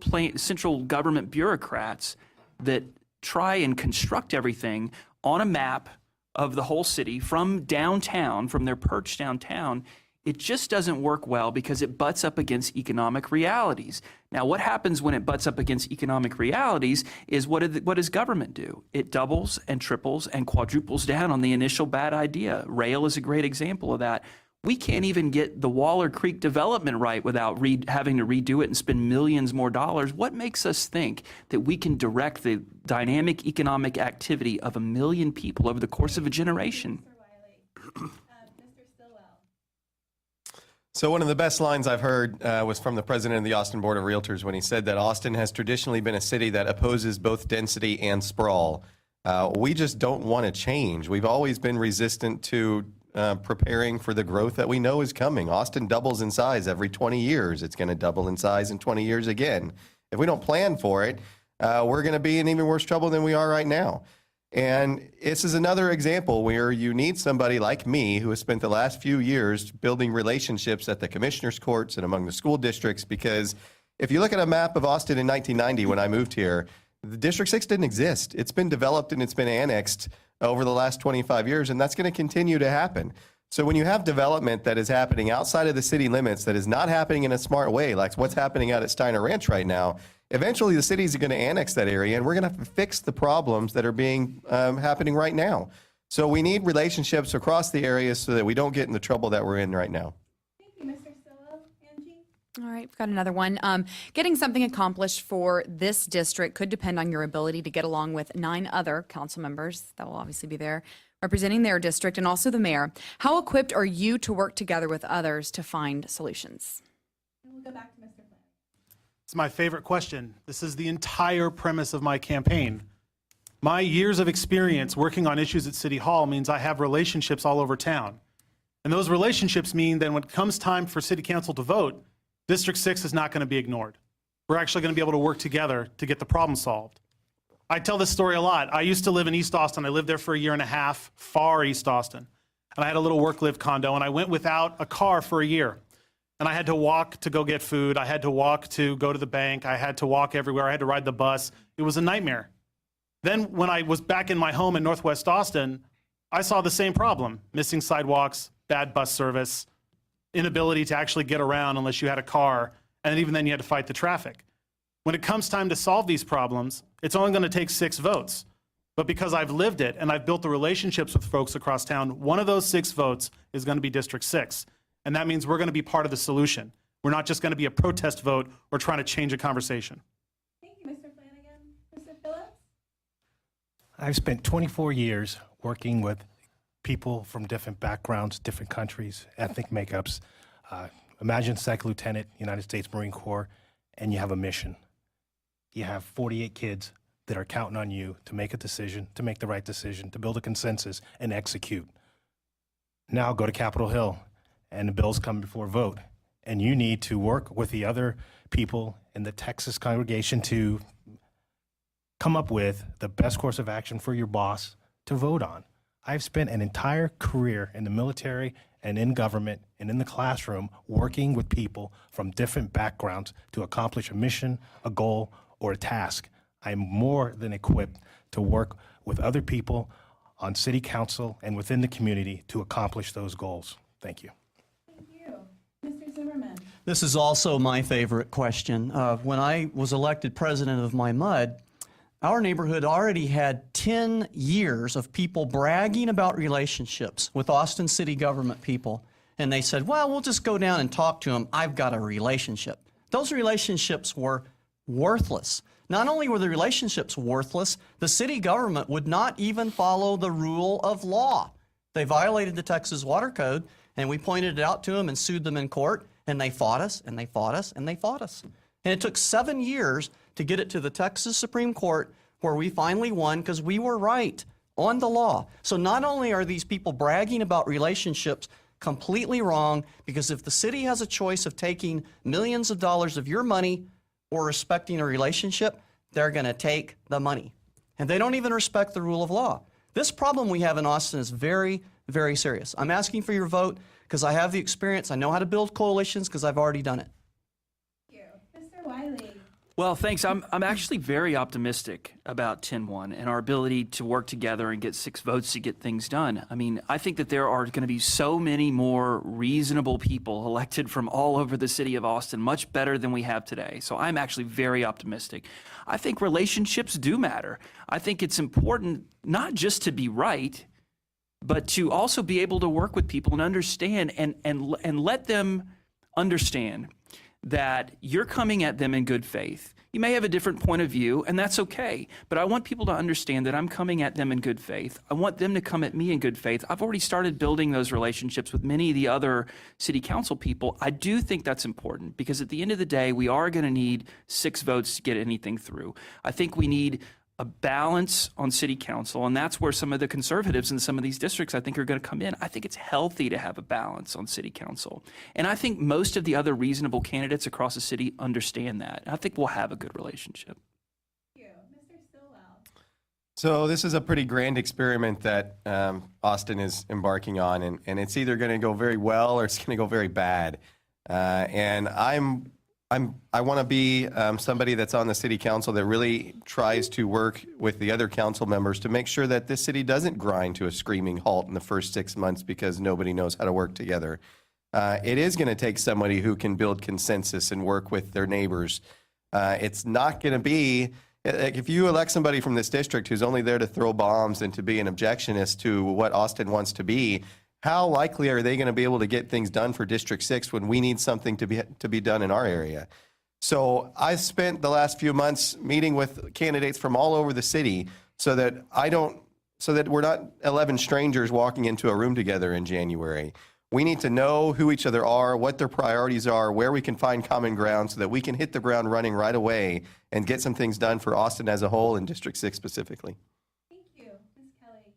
S5: government bureaucrats that try and construct everything on a map of the whole city from downtown, from their perch downtown, it just doesn't work well because it butts up against economic realities. Now, what happens when it butts up against economic realities is what does government do? It doubles and triples and quadruples down on the initial bad idea. Rail is a great example of that. We can't even get the Waller Creek development right without having to redo it and spend millions more dollars. What makes us think that we can direct the dynamic economic activity of 1 million people over the course of a generation?
S1: Mr. Wiley. Mr. Stillwell.
S6: So one of the best lines I've heard was from the president of the Austin Board of Realtors when he said that Austin has traditionally been a city that opposes both density and sprawl. We just don't want to change. We've always been resistant to preparing for the growth that we know is coming. Austin doubles in size every 20 years. It's going to double in size in 20 years again. If we don't plan for it, we're going to be in even worse trouble than we are right now. And this is another example where you need somebody like me who has spent the last few years building relationships at the commissioners' courts and among the school districts, because if you look at a map of Austin in 1990 when I moved here, the District 6 didn't exist. It's been developed and it's been annexed over the last 25 years, and that's going to continue to happen. So when you have development that is happening outside of the city limits that is not happening in a smart way, like what's happening out at Steiner Ranch right now, eventually the cities are going to annex that area, and we're going to have to fix the problems that are being happening right now. So we need relationships across the area so that we don't get in the trouble that we're in right now.
S1: Thank you, Mr. Stillwell. Angie.
S8: All right, we've got another one. Getting something accomplished for this district could depend on your ability to get along with 9 other council members that will obviously be there representing their district and also the mayor. How equipped are you to work together with others to find solutions?
S1: And we'll go back to Mr. Flynn.
S2: It's my favorite question. This is the entire premise of my campaign. My years of experience working on issues at City Hall means I have relationships all over town. And those relationships mean that when it comes time for City Council to vote, District 6 is not going to be ignored. We're actually going to be able to work together to get the problem solved. I tell this story a lot. I used to live in East Austin. I lived there for 1.5 years, far East Austin. And I had a little work-live condo, and I went without a car for a year. and I had to walk to go get food. I had to walk to go to the bank. I had to walk everywhere. I had to ride the bus. It was a nightmare. Then when I was back in my home in Northwest Austin, I saw the same problem: missing sidewalks, bad bus service, inability to actually get around unless you had a car, and even then you had to fight the traffic. When it comes time to solve these problems, it's only going to take 6 votes. But because I've lived it and I've built the relationships with folks across town, one of those 6 votes is going to be District 6. And that means we're going to be part of the solution. We're not just going to be a protest vote or trying to change a conversation.
S1: Thank you, Mr. Flanagan. Mr. Phillips?
S3: I've spent 24 years working with people from different backgrounds, different countries, ethnic makeups. Imagine Second Lieutenant, United States Marine Corps, and you have a mission. You have 48 kids that are counting on you to make a decision, to make the right decision, to build a consensus and execute. Now go to Capitol Hill and the bills come before vote, and you need to work with the other people in the Texas congregation to come up with the best course of action for your boss to vote on. I've spent an entire career in the military and in government and in the classroom working with people from different backgrounds to accomplish a mission, a goal, or a task. I'm more than equipped to work with other people on city council and within the community to accomplish those goals. Thank you.
S1: Thank you. Mr. Zimmerman?
S4: This is also my favorite question. When I was elected president of my MUD, our neighborhood already had 10 years of people bragging about relationships with Austin city government people. And they said, well, we'll just go down and talk to them. I've got a relationship. Those relationships were worthless. Not only were the relationships worthless, the city government would not even follow the rule of law. They violated the Texas Water Code, and we pointed it out to them and sued them in court, and they fought us, and they fought us, and they fought us. And it took 7 years to get it to the Texas Supreme Court, where we finally won because we were right on the law. So not only are these people bragging about relationships completely wrong, because if the city has a choice of taking millions of dollars of your money or respecting a relationship, they're going to take the money. And they don't even respect the rule of law. This problem we have in Austin is very, very serious. I'm asking for your vote because I have the experience. I know how to build coalitions because I've already done it.
S1: Thank you. Mr. Wiley?
S5: Well, thanks. I'm actually very optimistic about 10-1 and our ability to work together and get 6 votes to get things done. I mean, I think that there are going to be so many more reasonable people elected from all over the city of Austin, much better than we have today. So I'm actually very optimistic. I think relationships do matter. I think it's important not just to be right, but to also be able to work with people and understand and let them understand that you're coming at them in good faith. You may have a different point of view, and that's okay. But I want people to understand that I'm coming at them in good faith. I want them to come at me in good faith. I've already started building those relationships with many of the other city council people. I do think that's important because at the end of the day, we are going to need 6 votes to get anything through. I think we need a balance on city council, and that's where some of the conservatives in some of these districts I think are going to come in. I think it's healthy to have a balance on city council. And I think most of the other reasonable candidates across the city understand that. I think we'll have a good relationship.
S1: Thank you. Mr. Stillwell?
S6: So this is a pretty grand experiment that Austin is embarking on, and it's either going to go very well or it's going to go very bad. And I want to be somebody that's on the city council that really tries to work with the other council members to make sure that this city doesn't grind to a screaming halt in the first 6 months because nobody knows how to work together. It is going to take somebody who can build consensus and work with their neighbors. It's not going to be, like if you elect somebody from this district who's only there to throw bombs and to be an objectionist to what Austin wants to be, how likely are they going to be able to get things done for District 6 when we need something to be done in our area? So I spent the last few months meeting with candidates from all over the city so that we're not 11 strangers walking into a room together in January. We need to know who each other are, what their priorities are, where we can find common ground so that we can hit the ground running right away and get some things done for Austin as a whole and District 6 specifically.
S1: Thank you. Ms. Kelly?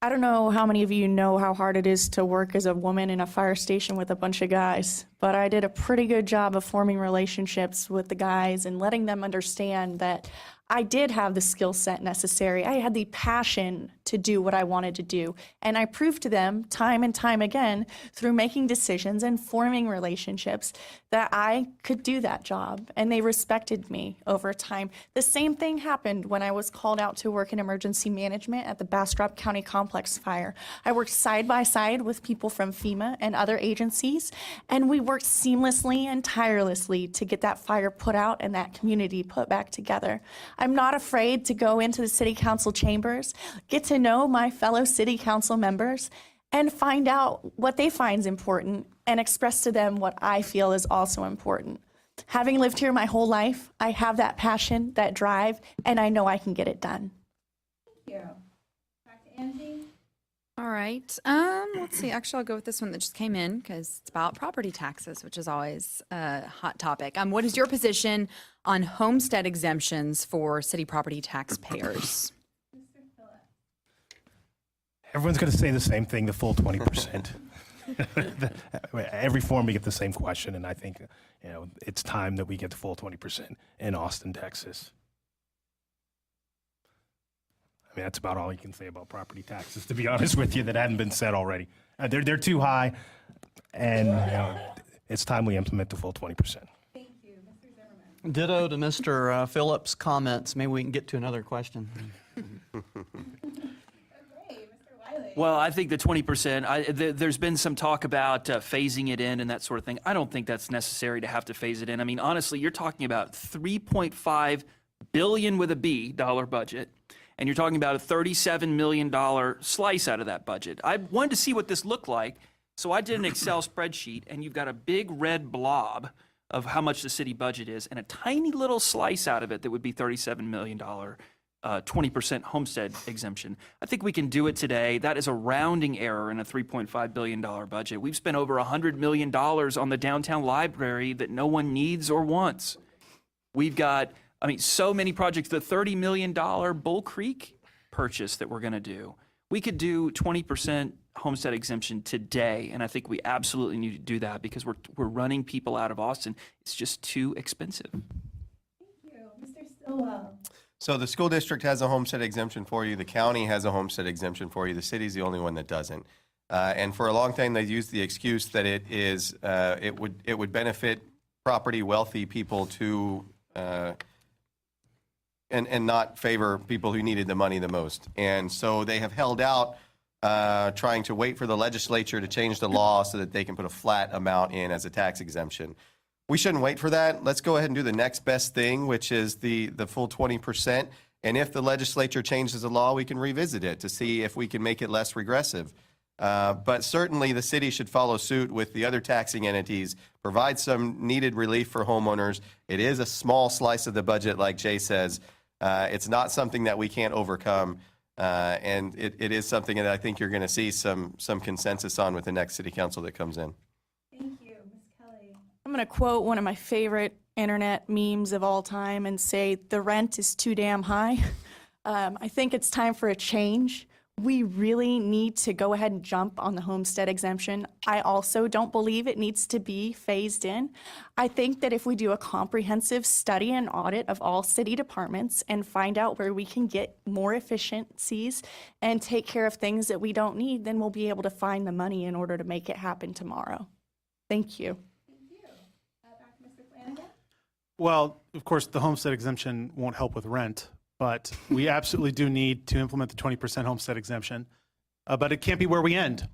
S7: I don't know how many of you know how hard it is to work as a woman in a fire station with a bunch of guys, but I did a pretty good job of forming relationships with the guys and letting them understand that I did have the skill set necessary. I had the passion to do what I wanted to do. And I proved to them time and time again through making decisions and forming relationships that I could do that job. And they respected me over time. The same thing happened when I was called out to work in emergency management at the Bastrop County Complex fire. I worked side by side with people from FEMA and other agencies, and we worked seamlessly and tirelessly to get that fire put out and that community put back together. I'm not afraid to go into the city council chambers, get to know my fellow city council members, and find out what they find is important and express to them what I feel is also important. Having lived here my whole life, I have that passion, that drive, and I know I can get it done.
S1: Thank you. Back to Angie.
S8: All right. Let's see. Actually, I'll go with this one that just came in because it's about property taxes, which is always a hot topic. What is your position on homestead exemptions for city property taxpayers?
S3: Everyone's going to say the same thing, the full 20%. Every forum we get the same question, and I think it's time that we get the full 20% in Austin, Texas. I mean, that's about all you can say about property taxes, to be honest with you, that hadn't been said already. They're too high, and it's time we implement the full 20%.
S1: Thank you. Mr. Zimmerman.
S4: Ditto to Mr. Phillips' comments. Maybe we can get to another question.
S1: Okay, Mr. Wiley.
S5: Well, I think the 20%, there's been some talk about phasing it in and that sort of thing. I don't think that's necessary to have to phase it in. I mean, honestly, you're talking about $3.5 billion with a B dollar budget, and you're talking about a $37 million slice out of that budget. I wanted to see what this looked like, so I did an Excel spreadsheet, and you've got a big red blob of how much the city budget is, and a tiny little slice out of it that would be $37 million 20% homestead exemption. I think we can do it today. That is a rounding error in a $3.5 billion budget. We've spent over $100 million on the downtown library that no one needs or wants. We've got, so many projects. The $30 million Bull Creek purchase that we're going to do. We could do 20% homestead exemption today, and I think we absolutely need to do that because we're running people out of Austin. It's just too expensive.
S1: Thank you. Mr. Stillwell.
S6: So the school district has a homestead exemption for you. The county has a homestead exemption for you. The city's the only one that doesn't. And for a long time, they used the excuse that it would benefit property wealthy people to and not favor people who needed the money the most. And so they have held out, trying to wait for the legislature to change the law so that they can put a flat amount in as a tax exemption. We shouldn't wait for that. Let's go ahead and do the next best thing, which is the full 20%. And if the legislature changes the law, we can revisit it to see if we can make it less regressive. But certainly the city should follow suit with the other taxing entities, provide some needed relief for homeowners. It is a small slice of the budget, like Jay says. It's not something that we can't overcome. And it is something that I think you're going to see some consensus on with the next city council that comes in.
S1: Thank you. Ms. Kelly.
S7: I'm going to quote one of my favorite internet memes of all time and say, the rent is too damn high. I think it's time for a change. We really need to go ahead and jump on the homestead exemption. I also don't believe it needs to be phased in. I think that if we do a comprehensive study and audit of all city departments and find out where we can get more efficiencies and take care of things that we don't need, then we'll be able to find the money in order to make it happen tomorrow. Thank you.
S1: Thank you. Back to Mr. Flanagan.
S2: Well, of course, the homestead exemption won't help with rent, but we absolutely do need to implement the 20% homestead exemption. But it can't be where we end.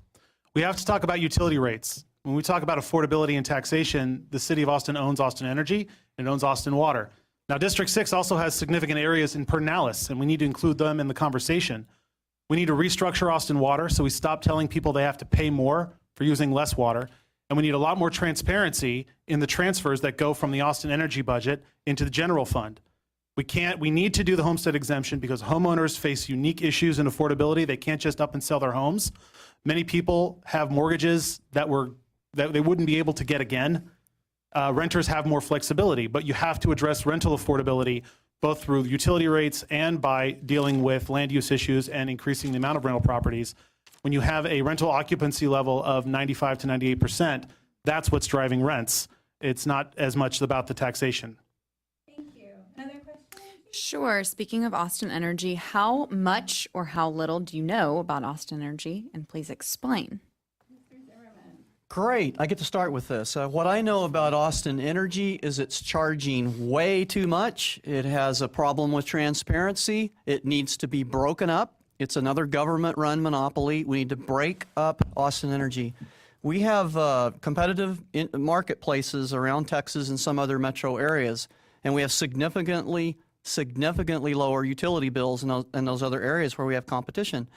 S2: We have to talk about utility rates. When we talk about affordability and taxation, the city of Austin owns Austin Energy and it owns Austin Water. Now, District 6 also has significant areas in Pedernales, and we need to include them in the conversation. We need to restructure Austin Water so we stop telling people they have to pay more for using less water. And we need a lot more transparency in the transfers that go from the Austin Energy budget into the general fund. We need to do the homestead exemption because homeowners face unique issues in affordability. They can't just up and sell their homes. Many people have mortgages that they wouldn't be able to get again. Renters have more flexibility, but you have to address rental affordability both through utility rates and by dealing with land use issues and increasing the amount of rental properties. When you have a rental occupancy level of 95 to 98%, That's what's driving rents. It's not as much about the taxation.
S1: Thank you. Another question?
S8: Sure. Speaking of Austin Energy, how much or how little do you know about Austin Energy? And please explain.
S4: Great. I get to start with this. What I know about Austin Energy is it's charging way too much. It has a problem with transparency. It needs to be broken up. It's another government-run monopoly. We need to break up Austin Energy. We have competitive marketplaces around Texas and some other metro areas, and we have significantly lower utility bills in those other areas where we have competition.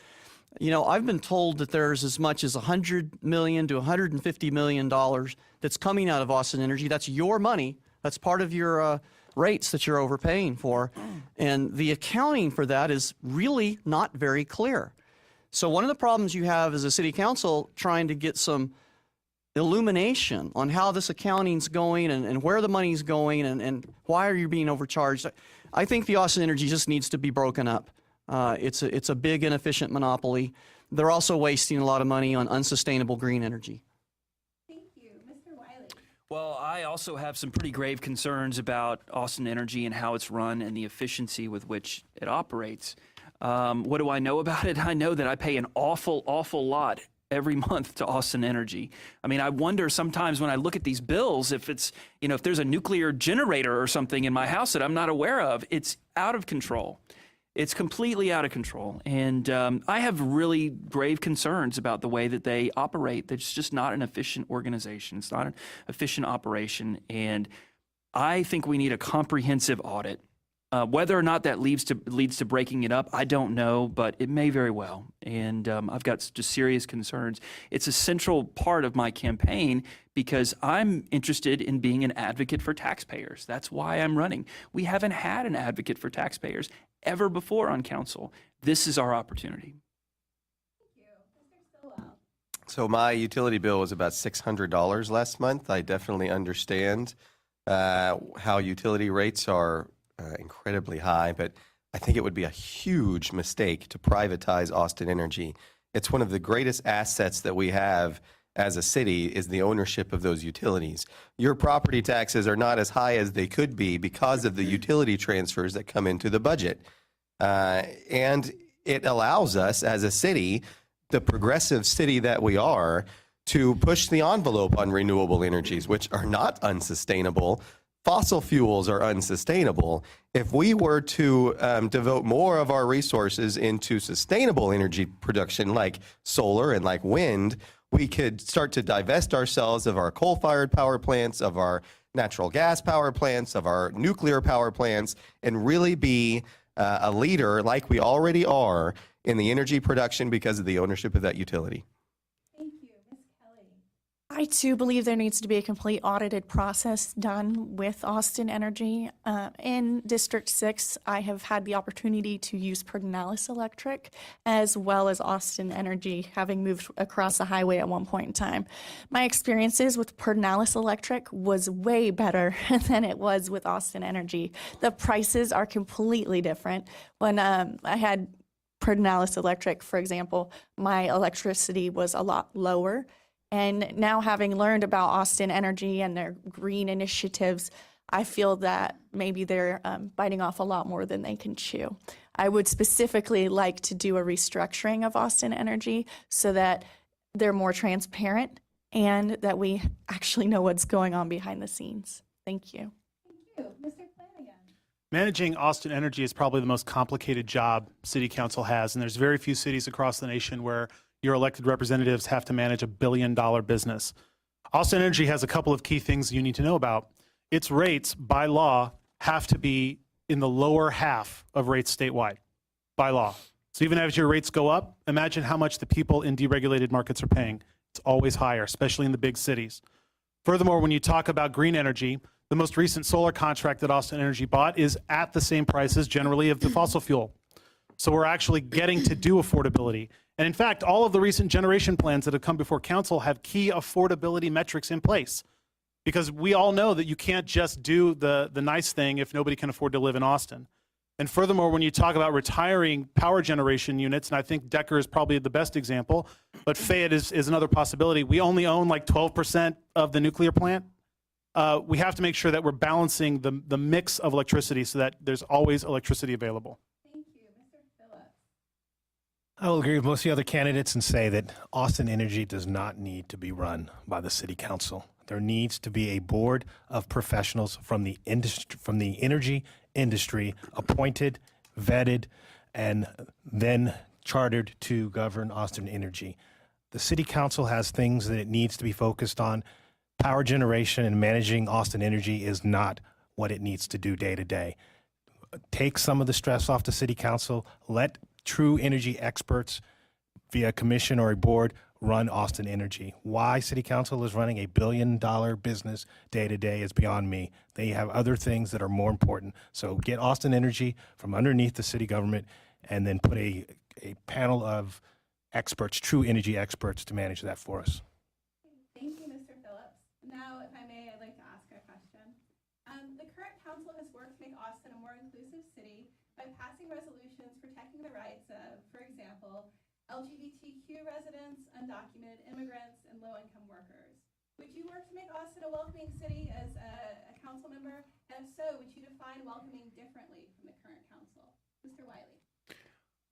S4: You know, I've been told that there's as much as $100 million to $150 million that's coming out of Austin Energy. That's your money. That's part of your rates that you're overpaying for. And the accounting for that is really not very clear. So one of the problems you have as a city council trying to get some illumination on how this accounting's going and where the money's going and why are you being overcharged. I think the Austin Energy just needs to be broken up. It's a big inefficient monopoly. They're also wasting a lot of money on unsustainable green energy.
S1: Thank you. Mr. Wiley.
S5: Well, I also have some pretty grave concerns about Austin Energy and how it's run and the efficiency with which it operates. What do I know about it? I know that I pay an awful lot every month to Austin Energy. I mean, I wonder sometimes when I look at these bills, if it's, you know, if there's a nuclear generator or something in my house that I'm not aware of, it's out of control. It's completely out of control. And I have really grave concerns about the way that they operate. It's just not an efficient organization. It's not an efficient operation. And I think we need a comprehensive audit. Whether or not that leads to breaking it up, I don't know, but it may very well. And I've got just serious concerns. It's a central part of my campaign because I'm interested in being an advocate for taxpayers. That's why I'm running. We haven't had an advocate for taxpayers ever before on council. This is our opportunity.
S1: Thank you. Mr. Stillwell.
S6: So my utility bill was about $600 last month. I definitely understand how utility rates are incredibly high, but I think it would be a huge mistake to privatize Austin Energy. It's one of the greatest assets that we have as a city is the ownership of those utilities. Your property taxes are not as high as they could be because of the utility transfers that come into the budget. And it allows us as a city, the progressive city that we are, to push the envelope on renewable energies, which are not unsustainable. Fossil fuels are unsustainable. If we were to devote more of our resources into sustainable energy production like solar and like wind, we could start to divest ourselves of our coal-fired power plants, of our natural gas power plants, of our nuclear power plants, and really be a leader like we already are in the energy production because of the ownership of that utility.
S1: Thank you. Ms. Kelly.
S7: I too believe there needs to be a complete audited process done with Austin Energy. In District 6, I have had the opportunity to use Pedernales Electric as well as Austin Energy, having moved across the highway at one point in time. My experiences with Pedernales Electric was way better than it was with Austin Energy. The prices are completely different. When I had Pedernales Electric, for example, my electricity was a lot lower. And now having learned about Austin Energy and their green initiatives, I feel that maybe they're biting off a lot more than they can chew. I would specifically like to do a restructuring of Austin Energy so that they're more transparent and that we actually know what's going on behind the scenes. Thank you.
S1: Thank you. Mr. Flanagan.
S2: Managing Austin Energy is probably the most complicated job city council has, and there's very few cities across the nation where your elected representatives have to manage $1 billion business. Austin Energy has a couple of key things you need to know about. Its rates, by law, have to be in the lower half of rates statewide, by law. So even as your rates go up, imagine how much the people in deregulated markets are paying. It's always higher, especially in the big cities. Furthermore, when you talk about green energy, the most recent solar contract that Austin Energy bought is at the same prices generally of the fossil fuel. So we're actually getting to do affordability. And in fact, all of the recent generation plans that have come before council have key affordability metrics in place. Because we all know that you can't just do the nice thing if nobody can afford to live in Austin. And furthermore, when you talk about retiring power generation units, and I think Decker is probably the best example, but Fayette is another possibility. We only own like 12% of the nuclear plant. We have to make sure that we're balancing the mix of electricity so that there's always electricity available.
S1: Thank you. Mr. Phillips.
S3: I will agree with most of the other candidates and say that Austin Energy does not need to be run by the city council. There needs to be a board of professionals from the industry, from the energy industry, appointed, vetted, and then chartered to govern Austin Energy. The city council has things that it needs to be focused on. Power generation and managing Austin Energy is not what it needs to do day to day. Take some of the stress off the city council. Let true energy experts via a commission or a board run Austin Energy. Why city council is running $1 billion business day to day is beyond me. They have other things that are more important. So get Austin Energy from underneath the city government and then put a panel of experts, true energy experts, to manage that for us.
S1: Thank you, Mr. Phillips. Now, if I may, I'd like to ask a question. The current council has worked to make Austin a more inclusive city by passing resolutions protecting the rights of, for example, LGBTQ residents, undocumented immigrants, and low-income workers. Would you work to make Austin a welcoming city as a council member? And if so, would you define welcoming differently from the current council? Mr. Wiley.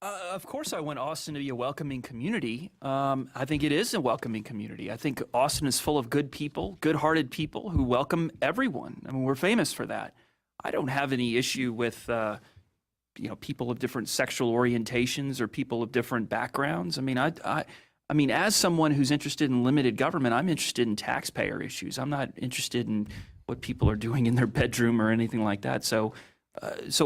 S5: Of course, I want Austin to be a welcoming community. I think it is a welcoming community. I think Austin is full of good people, good-hearted people who welcome everyone. I mean, we're famous for that. I don't have any issue with people of different sexual orientations or people of different backgrounds. I mean, as someone who's interested in limited government, I'm interested in taxpayer issues. I'm not interested in what people are doing in their bedroom or anything like that. So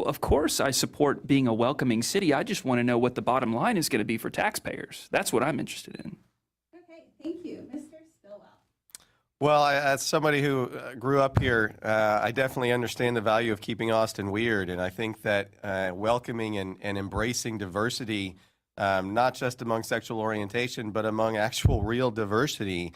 S5: of course I support being a welcoming city. I just want to know what the bottom line is going to be for taxpayers. That's what I'm interested in.
S1: Okay, thank you. Mr. Stillwell.
S6: Well, as somebody who grew up here, I definitely understand the value of keeping Austin weird. And I think that welcoming and embracing diversity, not just among sexual orientation, but among actual real diversity,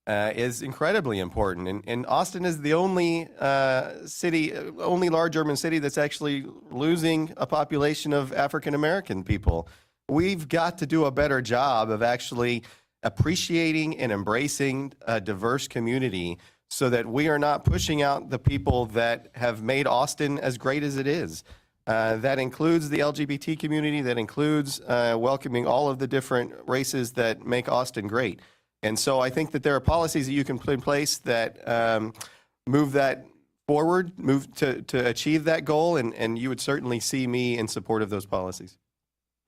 S6: is incredibly important. And Austin is the only only large urban city that's actually losing a population of African American people. We've got to do a better job of actually appreciating and embracing a diverse community so that we are not pushing out the people that have made Austin as great as it is. That includes the LGBT community, that includes welcoming all of the different races that make Austin great. And so I think that there are policies that you can put in place that move that forward, move to achieve that goal, and you would certainly see me in support of those policies.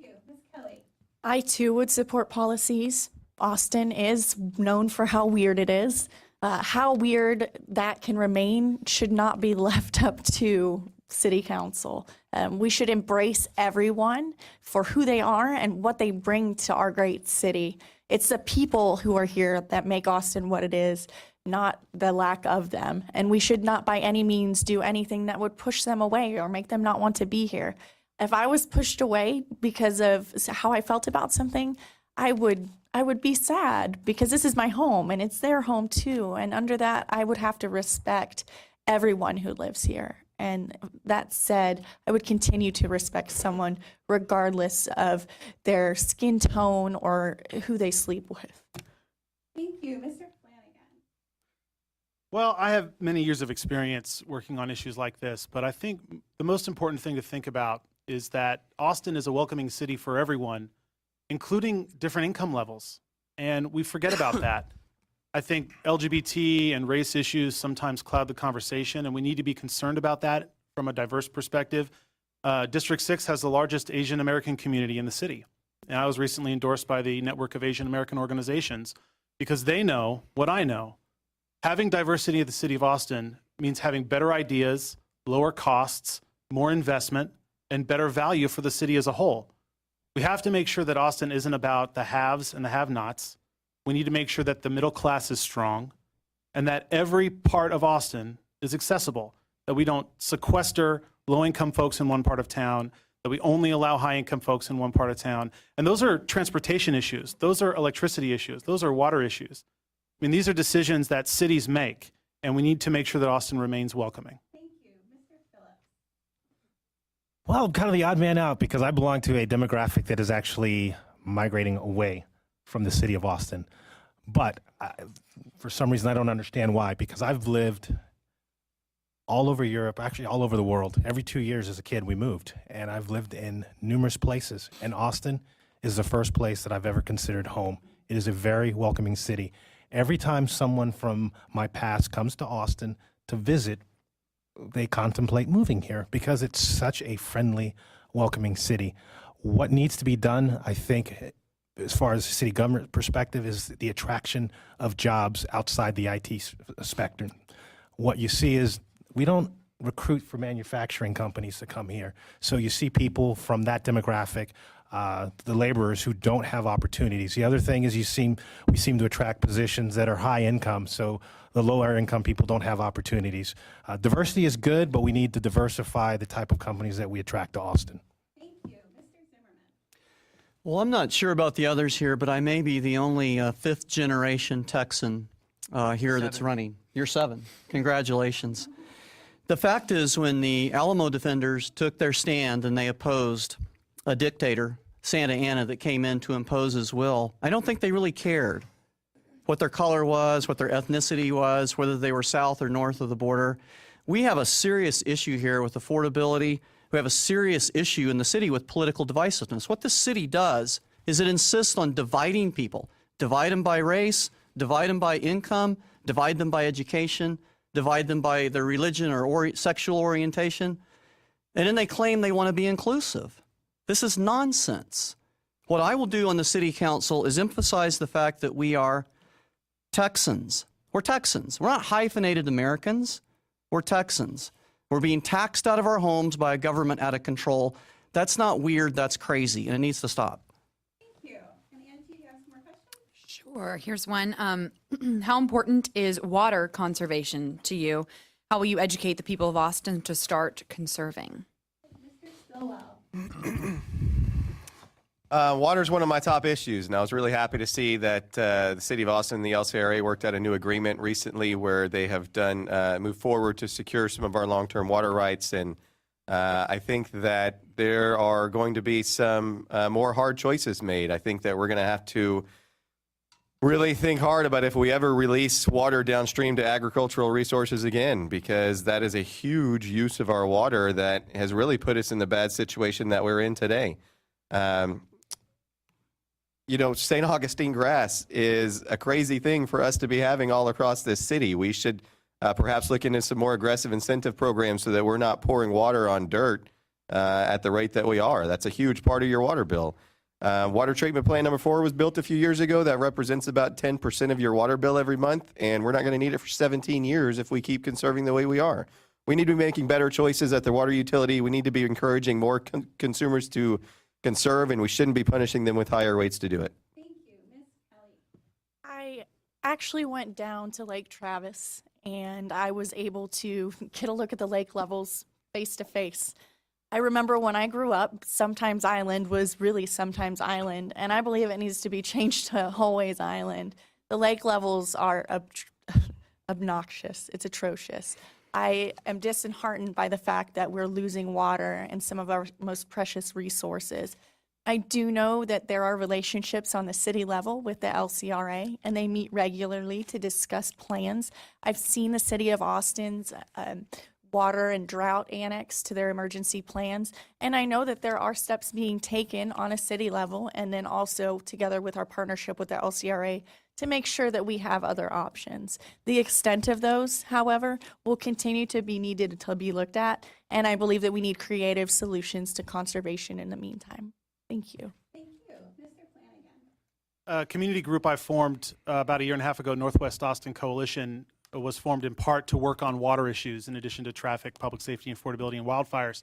S1: Thank you. Ms. Kelly.
S7: I too would support policies. Austin is known for how weird it is. How weird that can remain should not be left up to city council. We should embrace everyone for who they are and what they bring to our great city. It's the people who are here that make Austin what it is, not the lack of them. And we should not by any means do anything that would push them away or make them not want to be here. If I was pushed away because of how I felt about something, I would be sad because this is my home and it's their home too. And under that, I would have to respect everyone who lives here. And that said, I would continue to respect someone regardless of their skin tone or who they sleep with.
S1: Thank you. Mr. Flanagan.
S2: Well, I have many years of experience working on issues like this, but I think the most important thing to think about is that Austin is a welcoming city for everyone, including different income levels. And we forget about that. I think LGBT and race issues sometimes cloud the conversation, and we need to be concerned about that from a diverse perspective. District 6 has the largest Asian American community in the city. And I was recently endorsed by the Network of Asian American Organizations because they know what I know. Having diversity at the city of Austin means having better ideas, lower costs, more investment, and better value for the city as a whole. We have to make sure that Austin isn't about the haves and the have-nots. We need to make sure that the middle class is strong and that every part of Austin is accessible, that we don't sequester low-income folks in one part of town, that we only allow high-income folks in one part of town. And those are transportation issues. Those are electricity issues. Those are water issues. I mean, these are decisions that cities make, and we need to make sure that Austin remains welcoming.
S1: Thank you. Mr. Phillips.
S3: Well, I'm kind of the odd man out because I belong to a demographic that is actually migrating away from the city of Austin. But for some reason, I don't understand why, because I've lived all over Europe, actually all over the world. Every 2 years as a kid, we moved, and I've lived in numerous places. And Austin is the first place that I've ever considered home. It is a very welcoming city. Every time someone from my past comes to Austin to visit, they contemplate moving here because it's such a friendly, welcoming city. What needs to be done, I think, as far as city government perspective, is the attraction of jobs outside the IT spectrum. What you see is we don't recruit for manufacturing companies to come here. So you see people from that demographic, the laborers who don't have opportunities. The other thing is we seem to attract positions that are high income, so the lower income people don't have opportunities. Diversity is good, but we need to diversify the type of companies that we attract to Austin.
S1: Thank you. Mr. Zimmerman.
S4: Well, I'm not sure about the others here, but I may be the only fifth generation Texan here that's running. You're 7. Congratulations. The fact is, when the Alamo defenders took their stand and they opposed a dictator, Santa Anna, that came in to impose his will, I don't think they really cared what their color was, what their ethnicity was, whether they were south or north of the border. We have a serious issue here with affordability. We have a serious issue in the city with political divisiveness. What this city does is it insists on dividing people, divide them by race, divide them by income, divide them by education, divide them by their religion or sexual orientation, and then they claim they want to be inclusive. This is nonsense. What I will do on the city council is emphasize the fact that we are Texans. We're Texans. We're not hyphenated Americans. We're Texans. We're being taxed out of our homes by a government out of control. That's not weird, that's crazy, and it needs to stop.
S1: Thank you. And Angie, do you have some more questions?
S8: Sure. Here's one. How important is water conservation to you? How will you educate the people of Austin to start conserving?
S1: Mr. Stillwell.
S6: Water is one of my top issues, and I was really happy to see that the City of Austin and the LCRA worked out a new agreement recently where they have moved forward to secure some of our long-term water rights, and I think that there are going to be some more hard choices made. I think that we're going to have to really think hard about if we ever release water downstream to agricultural resources again, because that is a huge use of our water that has really put us in the bad situation that we're in today. St. Augustine grass is a crazy thing for us to be having all across this city. We should perhaps look into some more aggressive incentive programs so that we're not pouring water on dirt at the rate that we are. That's a huge part of your water bill. Water treatment plant number 4 was built a few years ago. That represents about 10% of your water bill every month, and we're not going to need it for 17 years if we keep conserving the way we are. We need to be making better choices at the water utility. We need to be encouraging more consumers to conserve, and we shouldn't be punishing them with higher rates to do it.
S1: Thank you. Ms. Kelly.
S7: I actually went down to Lake Travis and I was able to get a look at the lake levels face to face. I remember when I grew up, Sometimes Island was really Sometimes Island, and I believe it needs to be changed to Always Island. The lake levels are obnoxious. It's atrocious. I am disheartened by the fact that we're losing water and some of our most precious resources. I do know that there are relationships on the city level with the LCRA, and they meet regularly to discuss plans. I've seen the city of Austin's water and drought annex to their emergency plans, and I know that there are steps being taken on a city level and then also together with our partnership with the LCRA to make sure that we have other options. The extent of those, however, will continue to be needed to be looked at, and I believe that we need creative solutions to conservation in the meantime. Thank you.
S1: Thank you. Mr. Flanagan.
S2: A community group I formed about a year and a half ago, Northwest Austin Coalition, was formed in part to work on water issues in addition to traffic, public safety, affordability, and wildfires.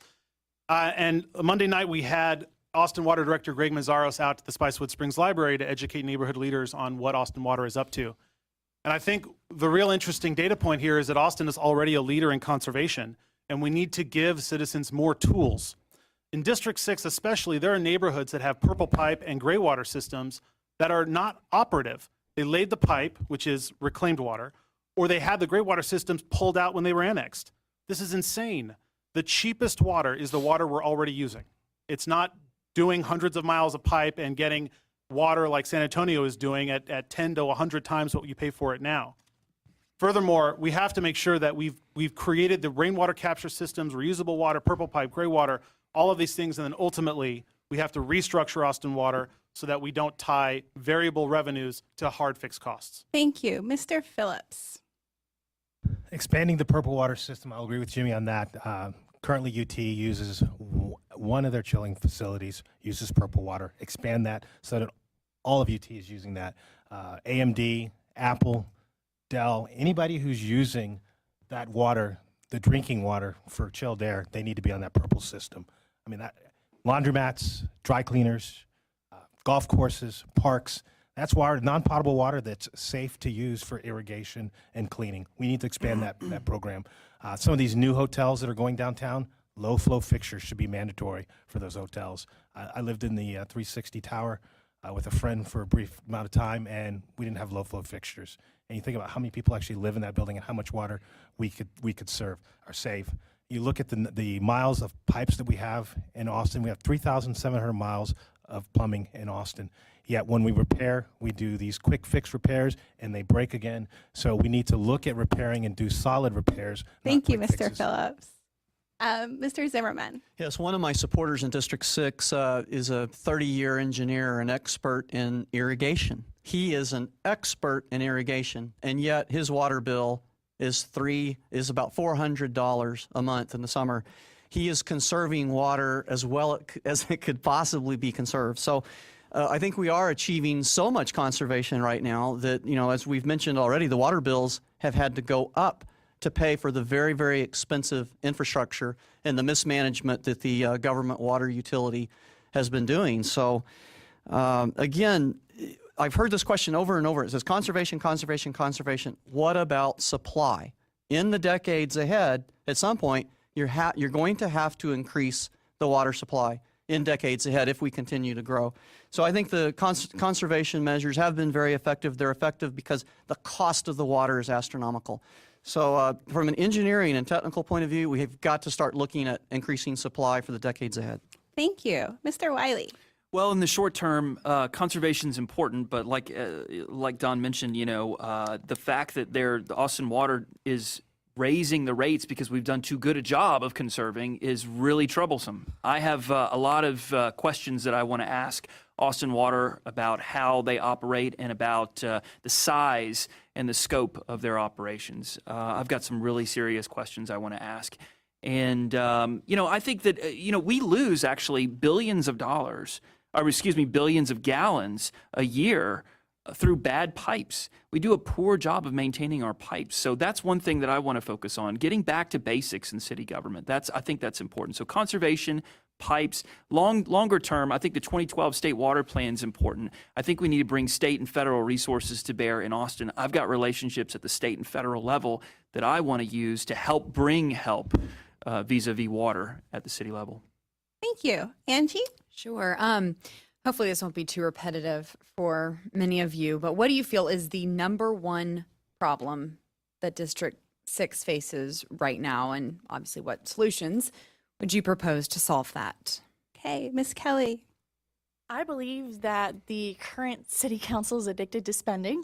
S2: And Monday night we had Austin Water Director Greg Mazzaros out to the Spicewood Springs Library to educate neighborhood leaders on what Austin Water is up to. And I think the real interesting data point here is that Austin is already a leader in conservation, and we need to give citizens more tools. In District 6 especially, there are neighborhoods that have purple pipe and gray water systems that are not operative. They laid the pipe, which is reclaimed water, or they had the gray water systems pulled out when they were annexed. This is insane. the cheapest water is the water we're already using. It's not doing hundreds of miles of pipe and getting water like San Antonio is doing at 10 to 100 times what you pay for it now. Furthermore, we have to make sure that we've created the rainwater capture systems, reusable water, purple pipe, gray water, all of these things, and then ultimately we have to restructure Austin Water so that we don't tie variable revenues to hard fixed costs.
S1: Thank you. Mr. Phillips.
S3: Expanding the purple water system, I'll agree with Jimmy on that. Currently, UT uses one of their chilling facilities uses purple water. Expand that so that all of UT is using that. AMD, Apple, Dell, anybody who's using that water, the drinking water for chilled air, they need to be on that purple system. I mean, that, laundromats, dry cleaners, golf courses, parks, that's water, non-potable water that's safe to use for irrigation and cleaning. We need to expand that program. Some of these new hotels that are going downtown, low-flow fixtures should be mandatory for those hotels. I lived in the 360 Tower with a friend for a brief amount of time, and we didn't have low-flow fixtures. And you think about how many people actually live in that building and how much water we could serve or save. You look at the miles of pipes that we have in Austin. We have 3,700 miles of plumbing in Austin. Yet when we repair, we do these quick fix repairs and they break again. So we need to look at repairing and do solid repairs.
S1: Thank you,
S3: not quick
S1: Mr.
S3: fixes.
S1: Phillips. Mr. Zimmerman.
S4: Yes, one of my supporters in District 6 is a 30-year engineer, an expert in irrigation. He is an expert in irrigation, and yet his water bill is about $400 a month in the summer. He is conserving water as well as it could possibly be conserved. So I think we are achieving so much conservation right now that, you know, as we've mentioned already, the water bills have had to go up to pay for the very, very expensive infrastructure and the mismanagement that the government water utility has been doing. So again, I've heard this question over and over. It says conservation, conservation, conservation. What about supply? In the decades ahead, at some point, you're going to have to increase the water supply in decades ahead if we continue to grow. So I think the conservation measures have been very effective. They're effective because the cost of the water is astronomical. So from an engineering and technical point of view, we have got to start looking at increasing supply for the decades ahead.
S1: Thank you. Mr. Wiley.
S5: Well, in the short term, conservation is important, but like Don mentioned, you know, the fact that the Austin Water is raising the rates because we've done too good a job of conserving is really troublesome. I have a lot of questions that I want to ask Austin Water about how they operate and about the size and the scope of their operations. I've got some really serious questions I want to ask. And, you know, I think that, you know, we lose actually billions of dollars, or excuse me, billions of gallons a year through bad pipes. We do a poor job of maintaining our pipes. So that's one thing that I want to focus on, getting back to basics in city government. I think that's important. So conservation, pipes, longer term, I think the 2012 state water plan is important. I think we need to bring state and federal resources to bear in Austin. I've got relationships at the state and federal level that I want to use to help bring help vis-a-vis water at the city level.
S1: Thank you. Angie?
S8: Sure. Hopefully this won't be too repetitive for many of you, but what do you feel is the number one problem that District 6 faces right now, and obviously what solutions would you propose to solve that?
S1: Okay, Ms. Kelly.
S7: I believe that the current city council is addicted to spending,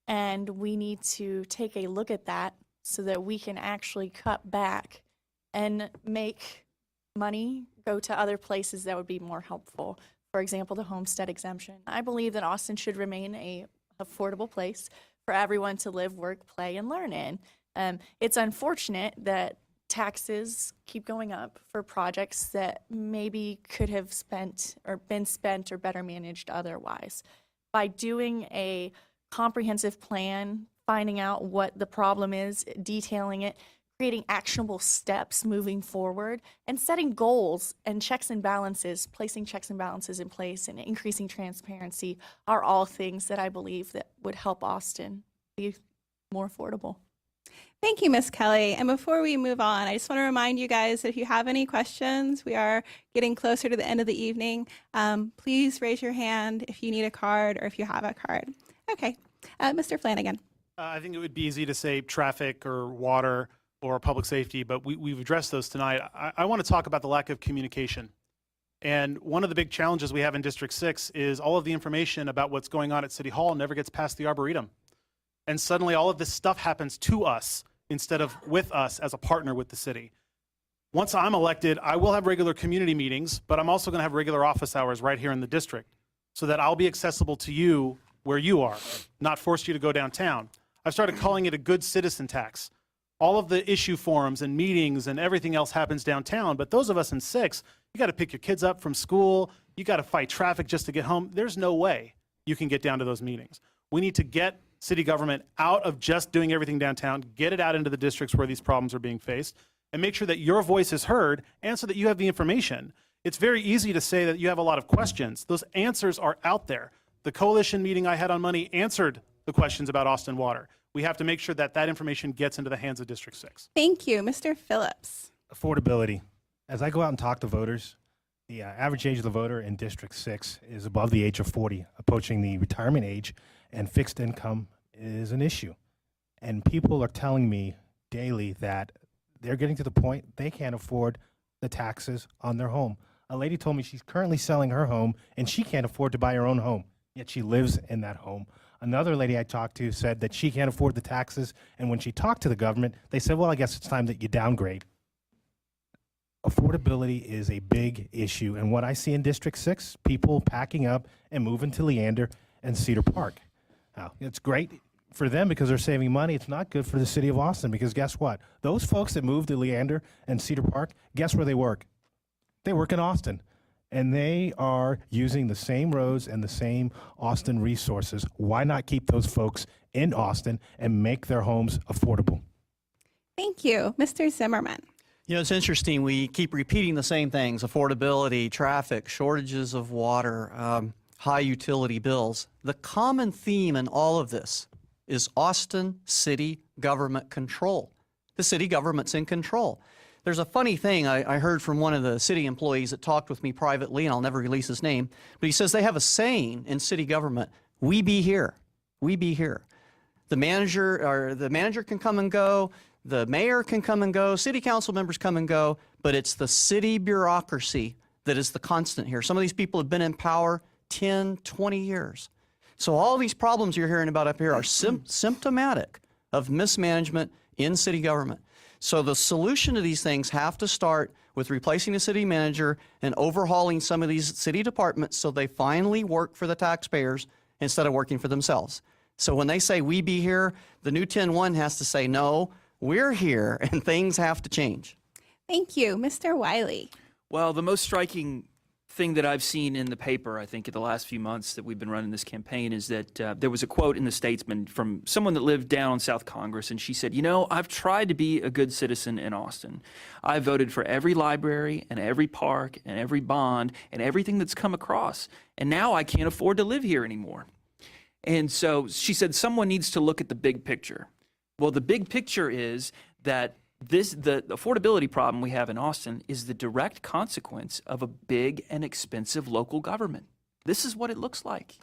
S7: and we need to take a look at that so that we can actually cut back and make money go to other places that would be more helpful. For example, the homestead exemption. I believe that Austin should remain a affordable place for everyone to live, work, play, and learn in. It's unfortunate that taxes keep going up for projects that maybe could have been spent or better managed otherwise. By doing a comprehensive plan, finding out what the problem is, detailing it, creating actionable steps moving forward, and setting goals and checks and balances, placing checks and balances in place and increasing transparency are all things that I believe that would help Austin be more affordable.
S1: Thank you, Ms. Kelly. And before we move on, I just want to remind you guys that if you have any questions, we are getting closer to the end of the evening. Please raise your hand if you need a card or if you have a card. Okay, Mr. Flanagan.
S2: I think it would be easy to say traffic or water or public safety, but we've addressed those tonight. I want to talk about the lack of communication. And one of the big challenges we have in District 6 is all of the information about what's going on at City Hall never gets past the Arboretum. And suddenly all of this stuff happens to us instead of with us as a partner with the city. Once I'm elected, I will have regular community meetings, but I'm also going to have regular office hours right here in the district so that I'll be accessible to you where you are, not force you to go downtown. I've started calling it a good citizen tax. All of the issue forums and meetings and everything else happens downtown, but those of us in 6, you got to pick your kids up from school, you got to fight traffic just to get home. There's no way you can get down to those meetings. We need to get city government out of just doing everything downtown, get it out into the districts where these problems are being faced, and make sure that your voice is heard and so that you have the information. It's very easy to say that you have a lot of questions. Those answers are out there. The coalition meeting I had on money answered the questions about Austin Water. We have to make sure that that information gets into the hands of District 6.
S1: Thank you. Mr. Phillips.
S3: Affordability. As I go out and talk to voters, the average age of the voter in District 6 is above the age of 40, approaching the retirement age, and fixed income is an issue. And people are telling me daily that they're getting to the point they can't afford the taxes on their home. A lady told me she's currently selling her home and she can't afford to buy her own home, yet she lives in that home. Another lady I talked to said that she can't afford the taxes, and when she talked to the government, they said, well, I guess it's time that you downgrade. Affordability is a big issue, and what I see in District 6, people packing up and moving to Leander and Cedar Park. Now, it's great for them because they're saving money. It's not good for the city of Austin because guess what? Those folks that move to Leander and Cedar Park, guess where they work? They work in Austin. And they are using the same roads and the same Austin resources. Why not keep those folks in Austin and make their homes affordable?
S1: Thank you. Mr. Zimmerman.
S4: You know, it's interesting. We keep repeating the same things: affordability, traffic, shortages of water, high utility bills. The common theme in all of this is Austin city government control. The city government's in control. There's a funny thing I heard from one of the city employees that talked with me privately, and I'll never release his name, but he says they have a saying in city government: we be here, we be here. The manager can come and go, the mayor can come and go, city council members come and go, but it's the city bureaucracy that is the constant here. Some of these people have been in power 10, 20 years. So all these problems you're hearing about up here are symptomatic of mismanagement in city government. So the solution to these things have to start with replacing the city manager and overhauling some of these city departments so they finally work for the taxpayers instead of working for themselves. So when they say we be here, the new 10-1 has to say, no, we're here and things have to change.
S1: Thank you. Mr. Wiley.
S5: Well, the most striking thing that I've seen in the paper, I think, in the last few months that we've been running this campaign is that there was a quote in the Statesman from someone that lived down on South Congress, and she said, you know, I've tried to be a good citizen in Austin. I voted for every library and every park and every bond and everything that's come across, and now I can't afford to live here anymore. And so she said someone needs to look at the big picture. Well, the big picture is that the affordability problem we have in Austin is the direct consequence of a big and expensive local government. This is what it looks like.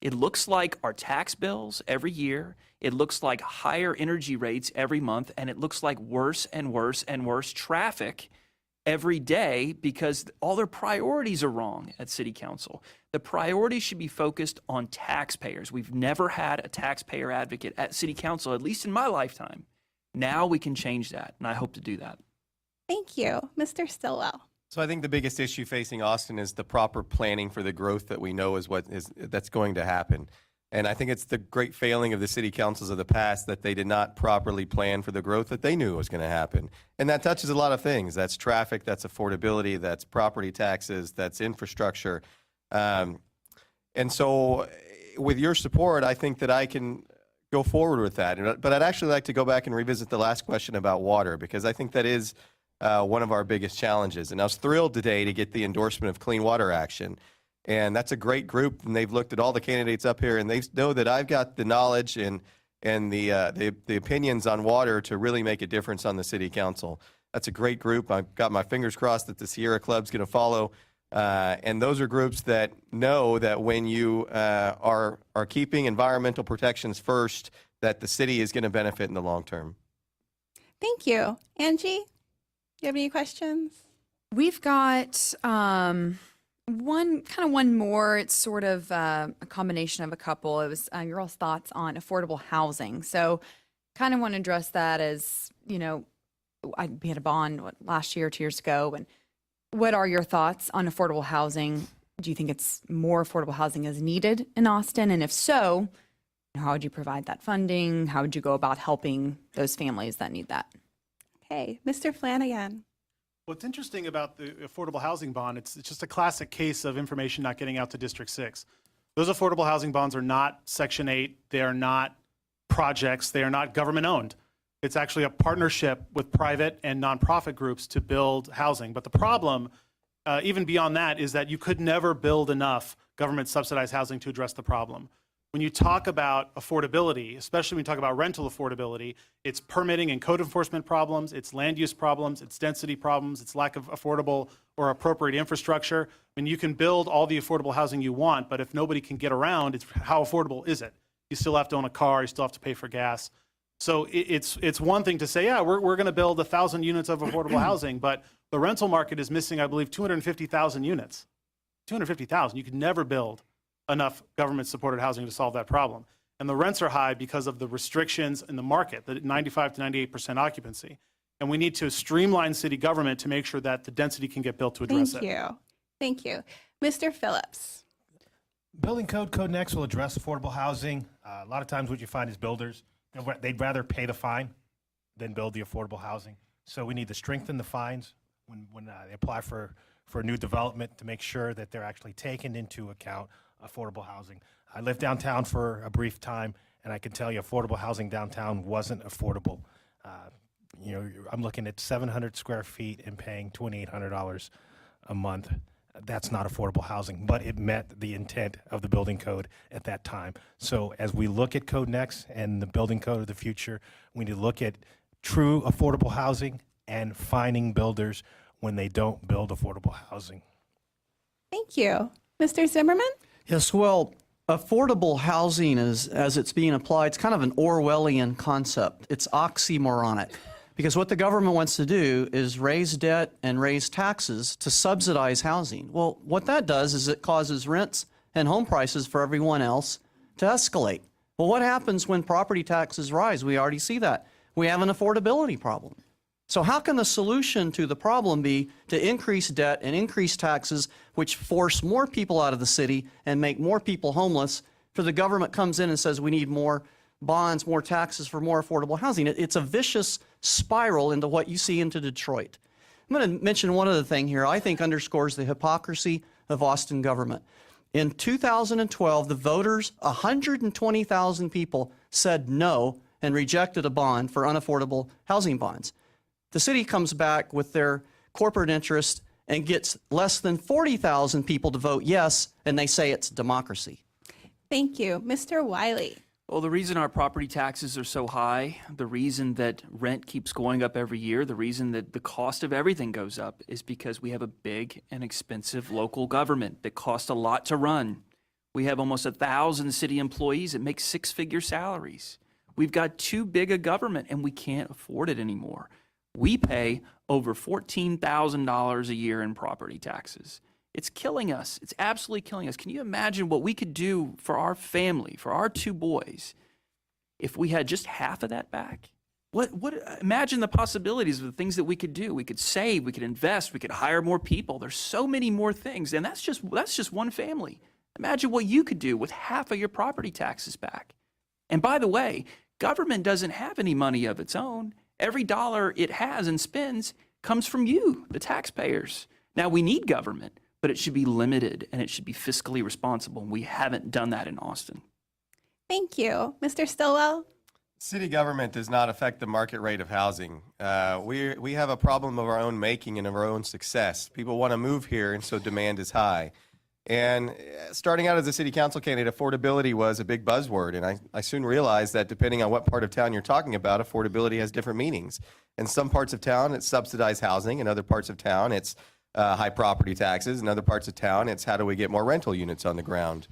S5: It looks like our tax bills every year. It looks like higher energy rates every month. And it looks like worse and worse and worse traffic every day because all their priorities are wrong at City Council. The priorities should be focused on taxpayers. We've never had a taxpayer advocate at City Council, at least in my lifetime. Now we can change that, and I hope to do that.
S1: Thank you. Mr. Stillwell.
S6: So I think the biggest issue facing Austin is the proper planning for the growth that we know that's going to happen. And I think it's the great failing of the city councils of the past that they did not properly plan for the growth that they knew was going to happen. And that touches a lot of things. That's traffic, that's affordability, that's property taxes, that's infrastructure. And so with your support, I think that I can go forward with that. But I'd actually like to go back and revisit the last question about water, because I think that is one of our biggest challenges. And I was thrilled today to get the endorsement of Clean Water Action. And that's a great group, and they've looked at all the candidates up here, and they know that I've got the knowledge and the opinions on water to really make a difference on the city council. That's a great group. I've got my fingers crossed that the Sierra Club's going to follow. And those are groups that know that when you are keeping environmental protections first, that the city is going to benefit in the long term.
S1: Thank you. Angie, do you have any questions?
S8: We've got one more. It's sort of a combination of a couple. It was your all's thoughts on affordable housing. So kind of want to address that as, we had a bond last year, 2 years ago. And what are your thoughts on affordable housing? Do you think it's more affordable housing is needed in Austin? And if so, how would you provide that funding? How would you go about helping those families that need that?
S1: Okay, Mr. Flanagan.
S2: What's interesting about the affordable housing bond, it's just a classic case of information not getting out to District 6. Those affordable housing bonds are not Section 8. They are not projects. They are not government owned. It's actually a partnership with private and nonprofit groups to build housing. But the problem, even beyond that, is that you could never build enough government subsidized housing to address the problem. When you talk about affordability, especially when you talk about rental affordability, it's permitting and code enforcement problems, it's land use problems, it's density problems, it's lack of affordable or appropriate infrastructure. I mean, you can build all the affordable housing you want, but if nobody can get around, it's how affordable is it? You still have to own a car, you still have to pay for gas. So it's one thing to say, yeah, we're going to build 1,000 units of affordable housing, but the rental market is missing, I believe, 250,000 units. 250,000. You could never build enough government-supported housing to solve that problem. And the rents are high because of the restrictions in the market, the 95 to 98% occupancy. And we need to streamline city government to make sure that the density can get built to address it.
S1: Thank you. Thank you. Mr. Phillips.
S3: Building Code Next will address affordable housing. A lot of times what you find is builders, they'd rather pay the fine than build the affordable housing. So we need to strengthen the fines when they apply for new development to make sure that they're actually taking into account affordable housing. I lived downtown for a brief time, and I can tell you affordable housing downtown wasn't affordable. I'm looking at 700 square feet and paying $2,800 a month. That's not affordable housing, but it met the intent of the building code at that time. So as we look at Code Next and the building code of the future, we need to look at true affordable housing and fining builders when they don't build affordable housing.
S1: Thank you. Mr. Zimmerman?
S4: Yes, well, affordable housing as it's being applied, it's kind of an Orwellian concept. It's oxymoronic. Because what the government wants to do is raise debt and raise taxes to subsidize housing. Well, what that does is it causes rents and home prices for everyone else to escalate. Well, what happens when property taxes rise? We already see that. We have an affordability problem. So how can the solution to the problem be to increase debt and increase taxes, which force more people out of the city and make more people homeless, for the government comes in and says we need more bonds, more taxes for more affordable housing? It's a vicious spiral into what you see into Detroit. I'm going to mention one other thing here I think underscores the hypocrisy of Austin government. In 2012, the voters, 120,000 people, said no and rejected a bond for unaffordable housing bonds. The city comes back with their corporate interest and gets less than 40,000 people to vote yes, and they say it's democracy.
S1: Thank you. Mr. Wiley.
S5: Well, the reason our property taxes are so high, the reason that rent keeps going up every year, the reason that the cost of everything goes up is because we have a big and expensive local government that costs a lot to run. We have almost 1,000 city employees that make six-figure salaries. We've got too big a government, and we can't afford it anymore. We pay over $14,000 a year in property taxes. It's killing us. It's absolutely killing us. Can you imagine what we could do for our family, for our two boys, if we had just half of that back? Imagine the possibilities of the things that we could do. We could save, we could invest, we could hire more people. There's so many more things, and that's just one family. Imagine what you could do with half of your property taxes back. And by the way, government doesn't have any money of its own. Every dollar it has and spends comes from you, the taxpayers. Now, we need government, but it should be limited and it should be fiscally responsible. And we haven't done that in Austin.
S1: Thank you. Mr. Stillwell?
S6: City government does not affect the market rate of housing. We have a problem of our own making and of our own success. People want to move here, and so demand is high. And starting out as a city council candidate, affordability was a big buzzword. And I soon realized that depending on what part of town you're talking about, affordability has different meanings. In some parts of town, it's subsidized housing. In other parts of town, it's high property taxes. In other parts of town, it's how do we get more rental units on the ground.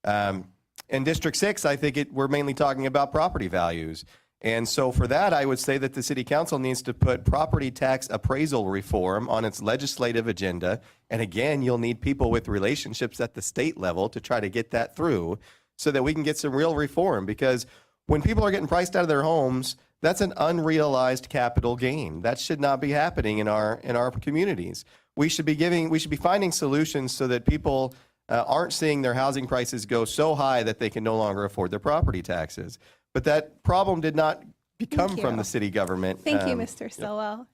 S6: In District 6, I think we're mainly talking about property values. And so for that, I would say that the city council needs to put property tax appraisal reform on its legislative agenda. And again, you'll need people with relationships at the state level to try to get that through so that we can get some real reform. Because when people are getting priced out of their homes, that's an unrealized capital gain. That should not be happening in our communities. We should be finding solutions so that people aren't seeing their housing prices go so high that they can no longer afford their property taxes. But that problem did not come from the city government.
S1: Thank you, Mr. Stillwell.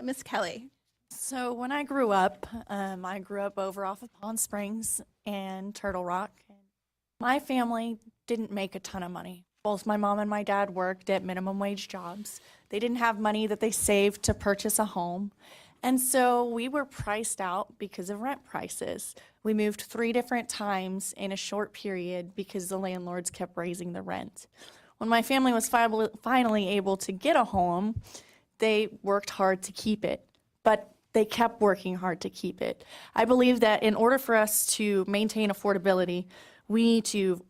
S1: Ms. Kelly.
S7: So when I grew up over off of Pond Springs and Turtle Rock. My family didn't make a ton of money. Both my mom and my dad worked at minimum wage jobs. They didn't have money that they saved to purchase a home. And so we were priced out because of rent prices. We moved 3 different times in a short period because the landlords kept raising the rent. When my family was finally able to get a home, they worked hard to keep it, but they kept working hard to keep it. I believe that in order for us to maintain affordability, we need to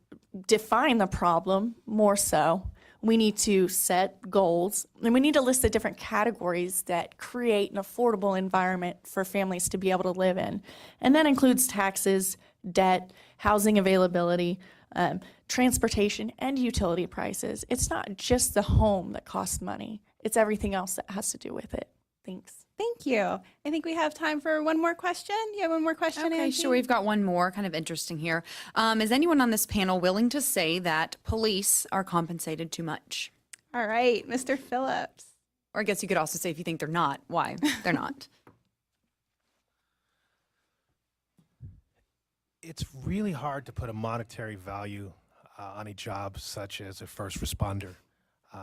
S7: define the problem more so. We need to set goals, and we need to list the different categories that create an affordable environment for families to be able to live in. And that includes taxes, debt, housing availability, transportation, and utility prices. It's not just the home that costs money. It's everything else that has to do with it. Thanks.
S1: Thank you. I think we have time for one more question. You have one more question,
S8: Okay,
S1: Angie?
S8: sure. We've got one more, kind of interesting here. Is anyone on this panel willing to say that police are compensated too much?
S1: All right, Mr. Phillips.
S8: Or I guess you could also say if you think they're not, why they're not.
S3: It's really hard to put a monetary value on a job such as a first responder,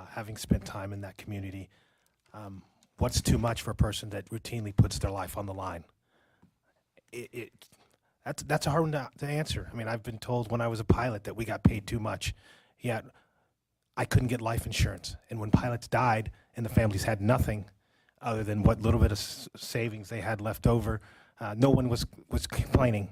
S3: having spent time in that community. What's too much for a person that routinely puts their life on the line? That's a hard one to answer. I mean, I've been told when I was a pilot that we got paid too much, yet I couldn't get life insurance. And when pilots died and the families had nothing other than what little bit of savings they had left over, no one was complaining.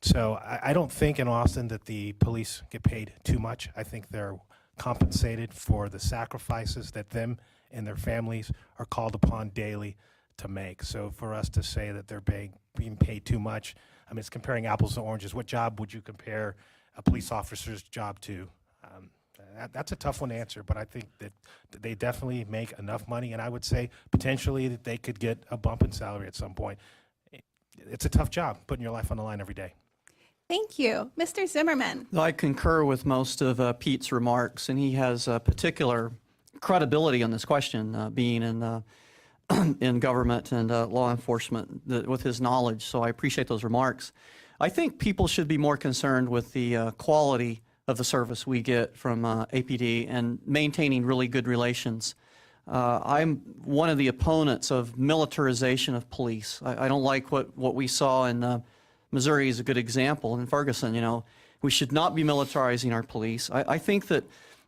S3: So I don't think in Austin that the police get paid too much. I think they're compensated for the sacrifices that them and their families are called upon daily to make. So for us to say that they're being paid too much, I mean, it's comparing apples to oranges. What job would you compare a police officer's job to? That's a tough one to answer, but I think that they definitely make enough money, and I would say potentially that they could get a bump in salary at some point. It's a tough job, putting your life on the line every day.
S1: Thank you. Mr. Zimmerman.
S4: I concur with most of Pete's remarks, and he has particular credibility on this question, being in in government and law enforcement with his knowledge. So I appreciate those remarks. I think people should be more concerned with the quality of the service we get from APD and maintaining really good relations. I'm one of the opponents of militarization of police. I don't like what we saw in Missouri is a good example. In Ferguson, you know, we should not be militarizing our police. I think that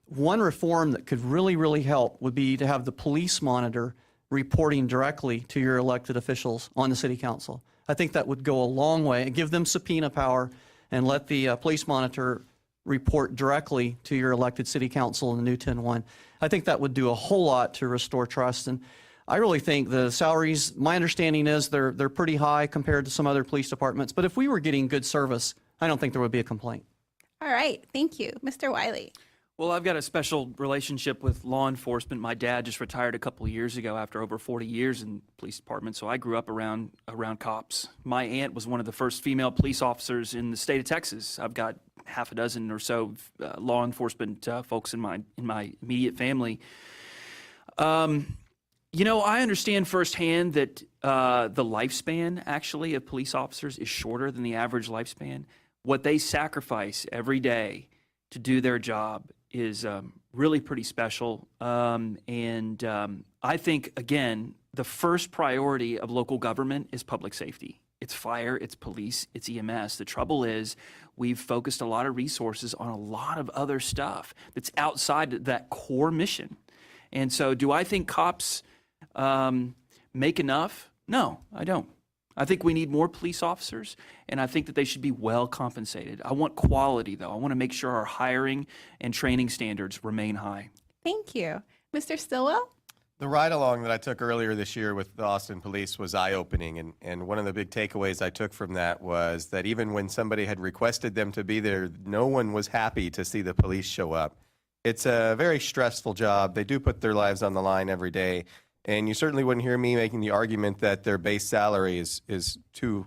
S4: one reform that could really help would be to have the police monitor reporting directly to your elected officials on the city council. I think that would go a long way and give them subpoena power and let the police monitor report directly to your elected city council in the new 10-1. I think that would do a whole lot to restore trust. And I really think the salaries, my understanding is they're pretty high compared to some other police departments. But if we were getting good service, I don't think there would be a complaint.
S1: All right. Thank you. Mr. Wiley.
S5: Well, I've got a special relationship with law enforcement. My dad just retired a couple of years ago after over 40 years in the police department, so I grew up around cops. My aunt was one of the first female police officers in the state of Texas. I've got half a dozen or so law enforcement folks in my immediate family. You know, I understand firsthand that the lifespan, actually, of police officers is shorter than the average lifespan. What they sacrifice every day to do their job is really pretty special. I think, again, the first priority of local government is public safety. It's fire, it's police, it's EMS. The trouble is we've focused a lot of resources on a lot of other stuff that's outside that core mission. And so do I think cops make enough? No, I don't. I think we need more police officers, and I think that they should be well compensated. I want quality, though. I want to make sure our hiring and training standards remain high.
S1: Thank you. Mr. Stillwell?
S6: The ride along that I took earlier this year with the Austin Police was eye-opening, and one of the big takeaways I took from that was that even when somebody had requested them to be there, no one was happy to see the police show up. It's a very stressful job. They do put their lives on the line every day, and you certainly wouldn't hear me making the argument that their base salary is too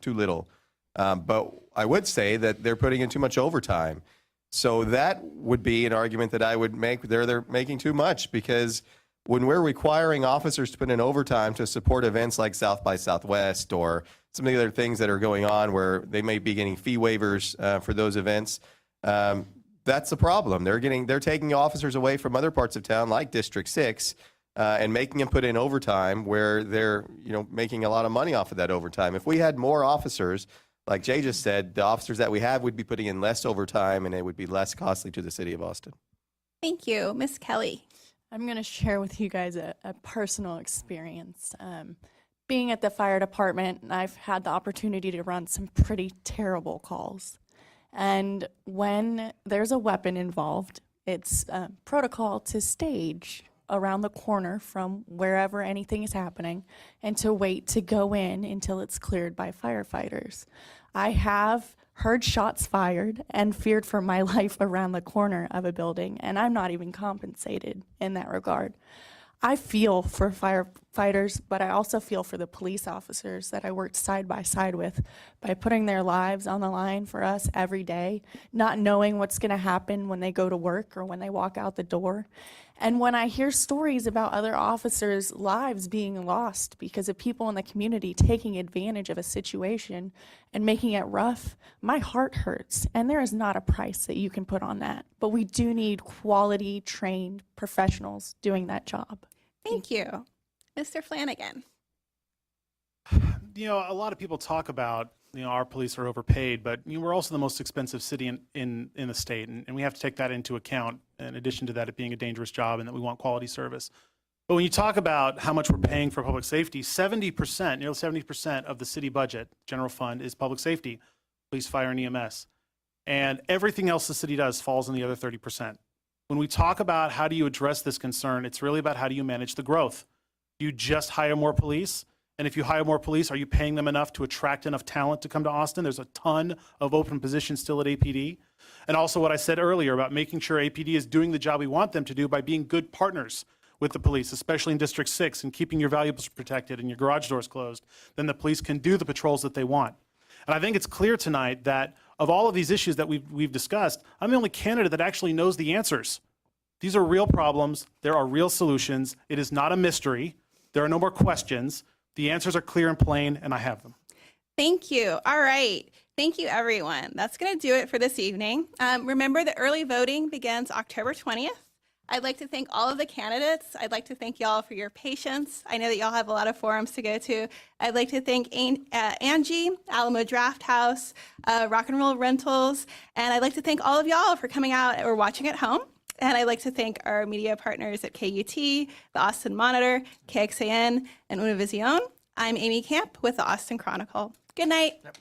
S6: little. But I would say that they're putting in too much overtime. So that would be an argument that I would make. They're making too much, because when we're requiring officers to put in overtime to support events like South by Southwest or some of the other things that are going on where they may be getting fee waivers for those events, that's the problem. They're taking officers away from other parts of town like District 6 and making them put in overtime where they're making a lot of money off of that overtime. If we had more officers, like Jay just said, the officers that we have would be putting in less overtime and it would be less costly to the city of Austin.
S1: Thank you. Ms. Kelly?
S7: I'm going to share with you guys a personal experience. Being at the fire department, I've had the opportunity to run some pretty terrible calls. And when there's a weapon involved, it's protocol to stage around the corner from wherever anything is happening and to wait to go in until it's cleared by firefighters. I have heard shots fired and feared for my life around the corner of a building, and I'm not even compensated in that regard. I feel for firefighters, but I also feel for the police officers that I worked side by side with by putting their lives on the line for us every day, not knowing what's going to happen when they go to work or when they walk out the door. And when I hear stories about other officers' lives being lost because of people in the community taking advantage of a situation and making it rough, my heart hurts. And there is not a price that you can put on that. But we do need quality, trained professionals doing that job.
S1: Thank you. Mr. Flanagan?
S2: A lot of people talk about, our police are overpaid, but we're also the most expensive city in the state, and we have to take that into account, in addition to that it being a dangerous job and that we want quality service. But when you talk about how much we're paying for public safety, 70%, nearly 70% of the city budget, general fund, is public safety, police, fire, and EMS. And everything else the city does falls in the other 30%. When we talk about how do you address this concern, it's really about how do you manage the growth. You just hire more police? And if you hire more police, are you paying them enough to attract enough talent to come to Austin? There's a ton of open positions still at APD. And also what I said earlier about making sure APD is doing the job we want them to do by being good partners with the police, especially in District 6, and keeping your valuables protected and your garage doors closed, then the police can do the patrols that they want. And I think it's clear tonight that of all of these issues that we've discussed, I'm the only candidate that actually knows the answers. These are real problems. There are real solutions. It is not a mystery. There are no more questions. The answers are clear and plain, and I have them.
S1: Thank you. All right. Thank you, everyone. That's going to do it for this evening. Remember, the early voting begins October 20th. I'd like to thank all of the candidates. I'd like to thank y'all for your patience. I know that y'all have a lot of forums to go to. I'd like to thank Angie, Alamo Draft House, Rock and Roll Rentals, and I'd like to thank all of y'all for coming out or watching at home. And I'd like to thank our media partners at KUT, the Austin Monitor, KXAN, and Univision. I'm Amy Camp with the Austin Chronicle. Good night.
S2: Yep.